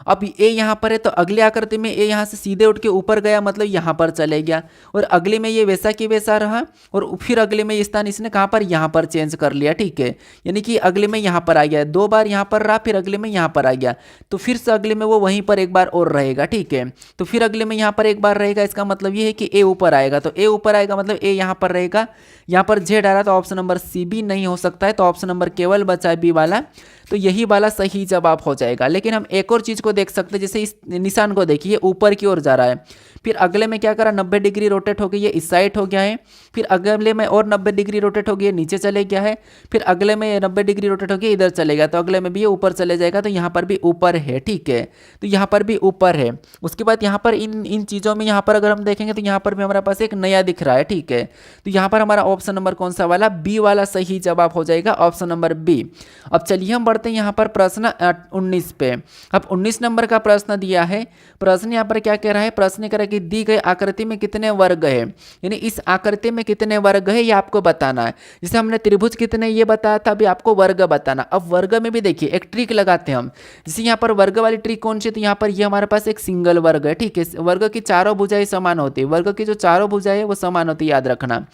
अब ए यहाँ पर है, तो अगली आकृति में ए यहाँ से सीधे उठ के ऊपर गया, मतलब यहाँ पर चले गया, और अगले में ये वैसा की वैसा रहा, और फिर अगले में स्थान इसने कहाँ पर, यहाँ पर चेंज कर लिया, ठीक है। यानी कि अगले में यहाँ पर आ गया, 2 बार यहाँ पर रहा, फिर अगले में यहाँ पर आ गया, तो फिर से अगले में वो वहीं पर एक बार और रहेगा, ठीक है। तो फिर अगले में यहाँ पर एक बार रहेगा, इसका मतलब ये है कि ए ऊपर आएगा, तो ए ऊपर आएगा मतलब ए यहाँ पर रहेगा। यहाँ पर जेड आ रहा, तो ऑप्शन नंबर सी भी नहीं हो सकता है, तो ऑप्शन नंबर केवल बचा है बी वाला, तो यही वाला सही जवाब हो जाएगा। लेकिन हम एक और चीज़ को देख सकते हैं, जैसे इस निशान को देखिए ऊपर की ओर जा रहा है, फिर अगले में क्या करा, 90 डिग्री रोटेट हो गई, ये इस साइड हो गया है, फिर अगले में और 90 डिग्री रोटेट हो गई, नीचे चले गया है, फिर अगले में 90 डिग्री रोटेट हो गया, इधर चलेगा, तो अगले में भी ये ऊपर चले जाएगा, तो यहाँ पर भी ऊपर है, ठीक है, तो यहाँ पर भी ऊपर है। उसके बाद यहाँ पर इन चीज़ों में यहाँ पर अगर हम देखेंगे तो यहाँ पर भी हमारे पास एक नया दिख रहा है, ठीक है, तो यहाँ पर हमारा ऑप्शन नंबर कौन सा वाला, बी वाला सही जवाब हो जाएगा, ऑप्शन नंबर बी। अब चलिए हम बढ़ते हैं यहाँ पर प्रश्न 19 पे। अब 19 नंबर का प्रश्न दिया है। प्रश्न यहाँ पर क्या कह रहा है, प्रश्न कह रहा है कि दी गई आकृति में कितने वर्ग है, यानी इस आकृति में कितने वर्ग है ये आपको बताना है। जैसे हमने त्रिभुज कितने ये बताया था, अभी आपको वर्ग बताना। अब वर्ग में भी देखिए एक ट्रिक लगाते हैं हम, जैसे यहाँ पर वर्ग वाली ट्रिक कौन सी, तो यहाँ पर ये हमारे पास एक सिंगल वर्ग है, ठीक है। वर्ग की चारों भुजाएं समान होती है, वर्ग की जो चारों भुजाएं है वो समान होती है, याद रखना।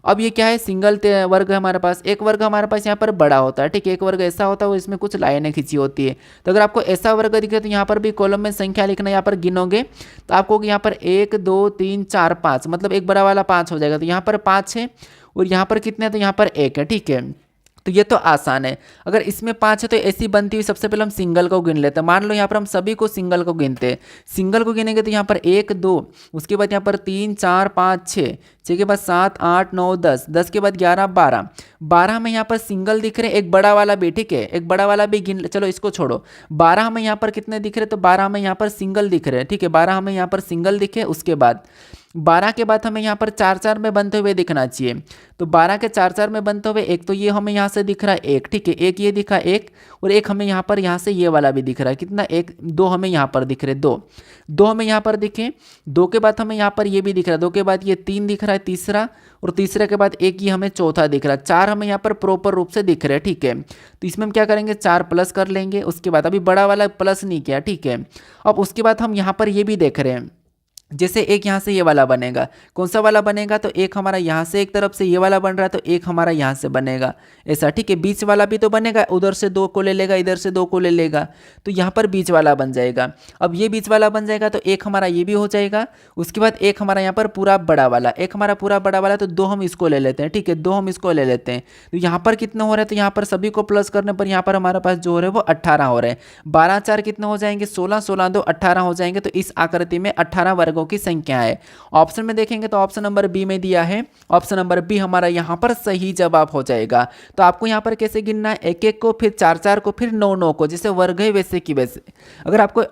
अब ये क्या है, सिंगल वर्ग है हमारे पास। एक वर्ग हमारे पास यहाँ पर बड़ा होता है, ठीक है, एक वर्ग ऐसा होता है वो इसमें इसमें कुछ लाइनें खींची होती है। तो अगर आपको ऐसा वर्ग दिखे तो यहाँ पर भी कॉलम में संख्या लिखना, यहाँ पर गिनोगे तो आपको यहाँ पर 1 2 3 4 5 मतलब एक बड़ा वाला 5 हो जाएगा। तो यहाँ पर 5 है और यहाँ पर कितने हैं, तो यहाँ पर 1 है। ठीक है, तो ये तो आसान है। अगर इसमें 5 है तो ऐसी बनती हुई सबसे पहले हम सिंगल को गिन लेते हैं। मान लो यहाँ पर हम सभी को सिंगल को गिनते हैं। सिंगल को गिनेंगे तो यहाँ पर 1 2, उसके बाद यहाँ पर 3 4 5 6, 6 के बाद 7 8 9 10, 10 के बाद 11 12, 12 हमें यहाँ पर सिंगल दिख रहे हैं, एक बड़ा वाला भी। ठीक है, एक बड़ा वाला भी गिन, चलो इसको छोड़ो। 12 हमें यहाँ पर कितने दिख रहे हैं, तो 12 हमें यहाँ पर सिंगल दिख रहे हैं। ठीक है, 12 हमें यहाँ पर सिंगल दिखे। उसके बाद 12 के बाद हमें यहाँ पर 4 4 में बनते हुए दिखना चाहिए। तो 12 के 4 4 में बनते हुए एक तो ये हमें यहाँ से दिख रहा है एक। ठीक है, एक ये दिखा एक, और एक हमें यहाँ पर यहाँ से ये वाला भी दिख रहा है। कितना, एक, 2 हमें यहाँ पर दिख रहे, 2 2 हमें यहाँ पर दिखे। 2 के बाद हमें यहाँ पर ये भी दिख रहा है, 2 के बाद ये 3 दिख रहा है तीसरा, और तीसरे के बाद एक ही हमें चौथा दिख रहा है। 4 हमें यहाँ पर प्रॉपर रूप से दिख रहे हैं। ठीक है, तो इसमें हम क्या करेंगे, 4 प्लस कर लेंगे। उसके बाद अभी बड़ा वाला प्लस नहीं किया। ठीक है, अब उसके बाद हम यहाँ पर ये भी देख रहे हैं, जैसे एक यहाँ से ये वाला बनेगा। कौन सा वाला बनेगा, तो एक हमारा यहाँ से एक तरफ से ये वाला बन रहा है, तो एक हमारा यहाँ से बनेगा ऐसा। ठीक है, बीच वाला भी तो बनेगा, उधर से 2 को ले लेगा, इधर से 2 को ले लेगा, तो यहाँ पर बीच वाला बन जाएगा। अब ये बीच वाला बन जाएगा तो एक हमारा ये भी हो जाएगा। उसके बाद एक हमारा यहाँ पर पूरा बड़ा वाला, एक हमारा पूरा बड़ा वाला, तो 2 हम इसको ले लेते हैं। ठीक है, 2 हम इसको ले लेते हैं। तो यहाँ पर कितने हो रहे हैं, तो यहाँ पर सभी को प्लस करने पर यहाँ पर हमारे पास जो हो रहे हैं वो 18 हो रहे हैं। 12 4 कितने हो जाएंगे, 16, 16 2 18 हो जाएंगे। तो इस आकृति में 18 वर्गों की संख्या है। ऑप्शन में देखेंगे तो ऑप्शन नंबर बी में दिया है, ऑप्शन नंबर बी हमारा यहाँ पर सही जवाब हो जाएगा। तो आपको यहाँ पर कैसे गिनना है, 1 1 को, फिर 4 4 को, फिर 9 9 को, जैसे वर्ग है वैसे की वैसे। अगर आपको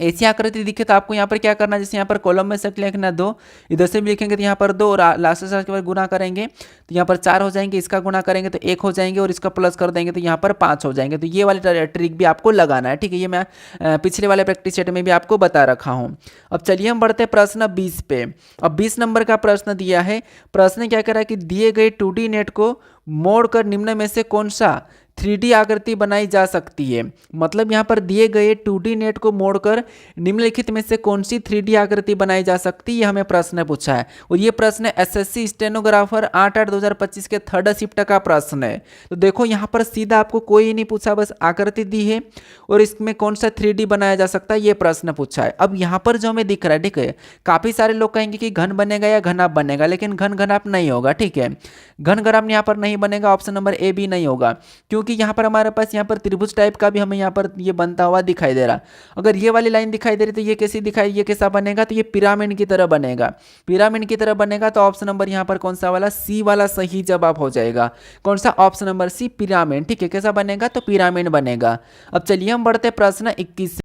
ऐसी आकृति दिखे तो आपको यहाँ पर क्या करना है, जैसे यहाँ पर कॉलम में संख्या लिखना 2, इधर से भी लिखेंगे तो यहाँ पर 2, और लास्ट से के बाद गुना करेंगे तो यहाँ पर 4 हो जाएंगे, इसका गुना करेंगे तो 1 हो जाएंगे, और इसका प्लस कर देंगे तो यहाँ पर 5 हो जाएंगे। तो ये वाली ट्रिक भी आपको लगाना है। ठीक है, ये मैं पिछले वाले प्रैक्टिस सेट में भी आपको बता रखा हूँ। अब चलिए हम बढ़ते हैं प्रश्न 20 पे। अब 20 नंबर का प्रश्न दिया है। प्रश्न क्या कह रहा है कि दिए गए 2D नेट को मोड़कर निम्न में से कौन सा 3D आकृति बनाई जा सकती है। मतलब यहाँ पर दिए गए 2D नेट को मोड़कर निम्नलिखित में से कौन सी 3D आकृति बनाई जा सकती है, हमें प्रश्न पूछा है। और ये प्रश्न SSC स्टेनोग्राफर 8/8/2025 के 3rd शिफ्ट का प्रश्न है। तो देखो यहाँ पर सीधा आपको कोई नहीं पूछा, बस आकृति दी है और इसमें कौन सा 3D बनाया जा सकता है ये प्रश्न पूछा है। अब यहाँ पर जो हमें दिख रहा है, ठीक है, काफी सारे लोग कहेंगे कि घन बनेगा या घनाभ बनेगा, लेकिन घन घनाभ नहीं होगा। ठीक है, घन घनाभ यहाँ पर नहीं बनेगा, ऑप्शन नंबर ए भी नहीं होगा, क्योंकि यहाँ पर हमारे पास यहाँ पर त्रिभुज टाइप का भी हमें यहाँ पर ये बनता हुआ दिखाई दे रहा। अगर ये वाली लाइन दिखाई दे रही तो ये कैसी दिखाई, ये कैसा बनेगा, तो ये पिरामिड की तरह बनेगा। पिरामिड की तरह बनेगा तो ऑप्शन नंबर यहाँ पर कौन सा वाला, सी वाला सही जवाब हो जाएगा। कौन सा, ऑप्शन नंबर सी, पिरामिड। ठीक है, कैसा बनेगा, तो पिरामिड बनेगा। अब चलिए हम बढ़ते प्रश्न 21।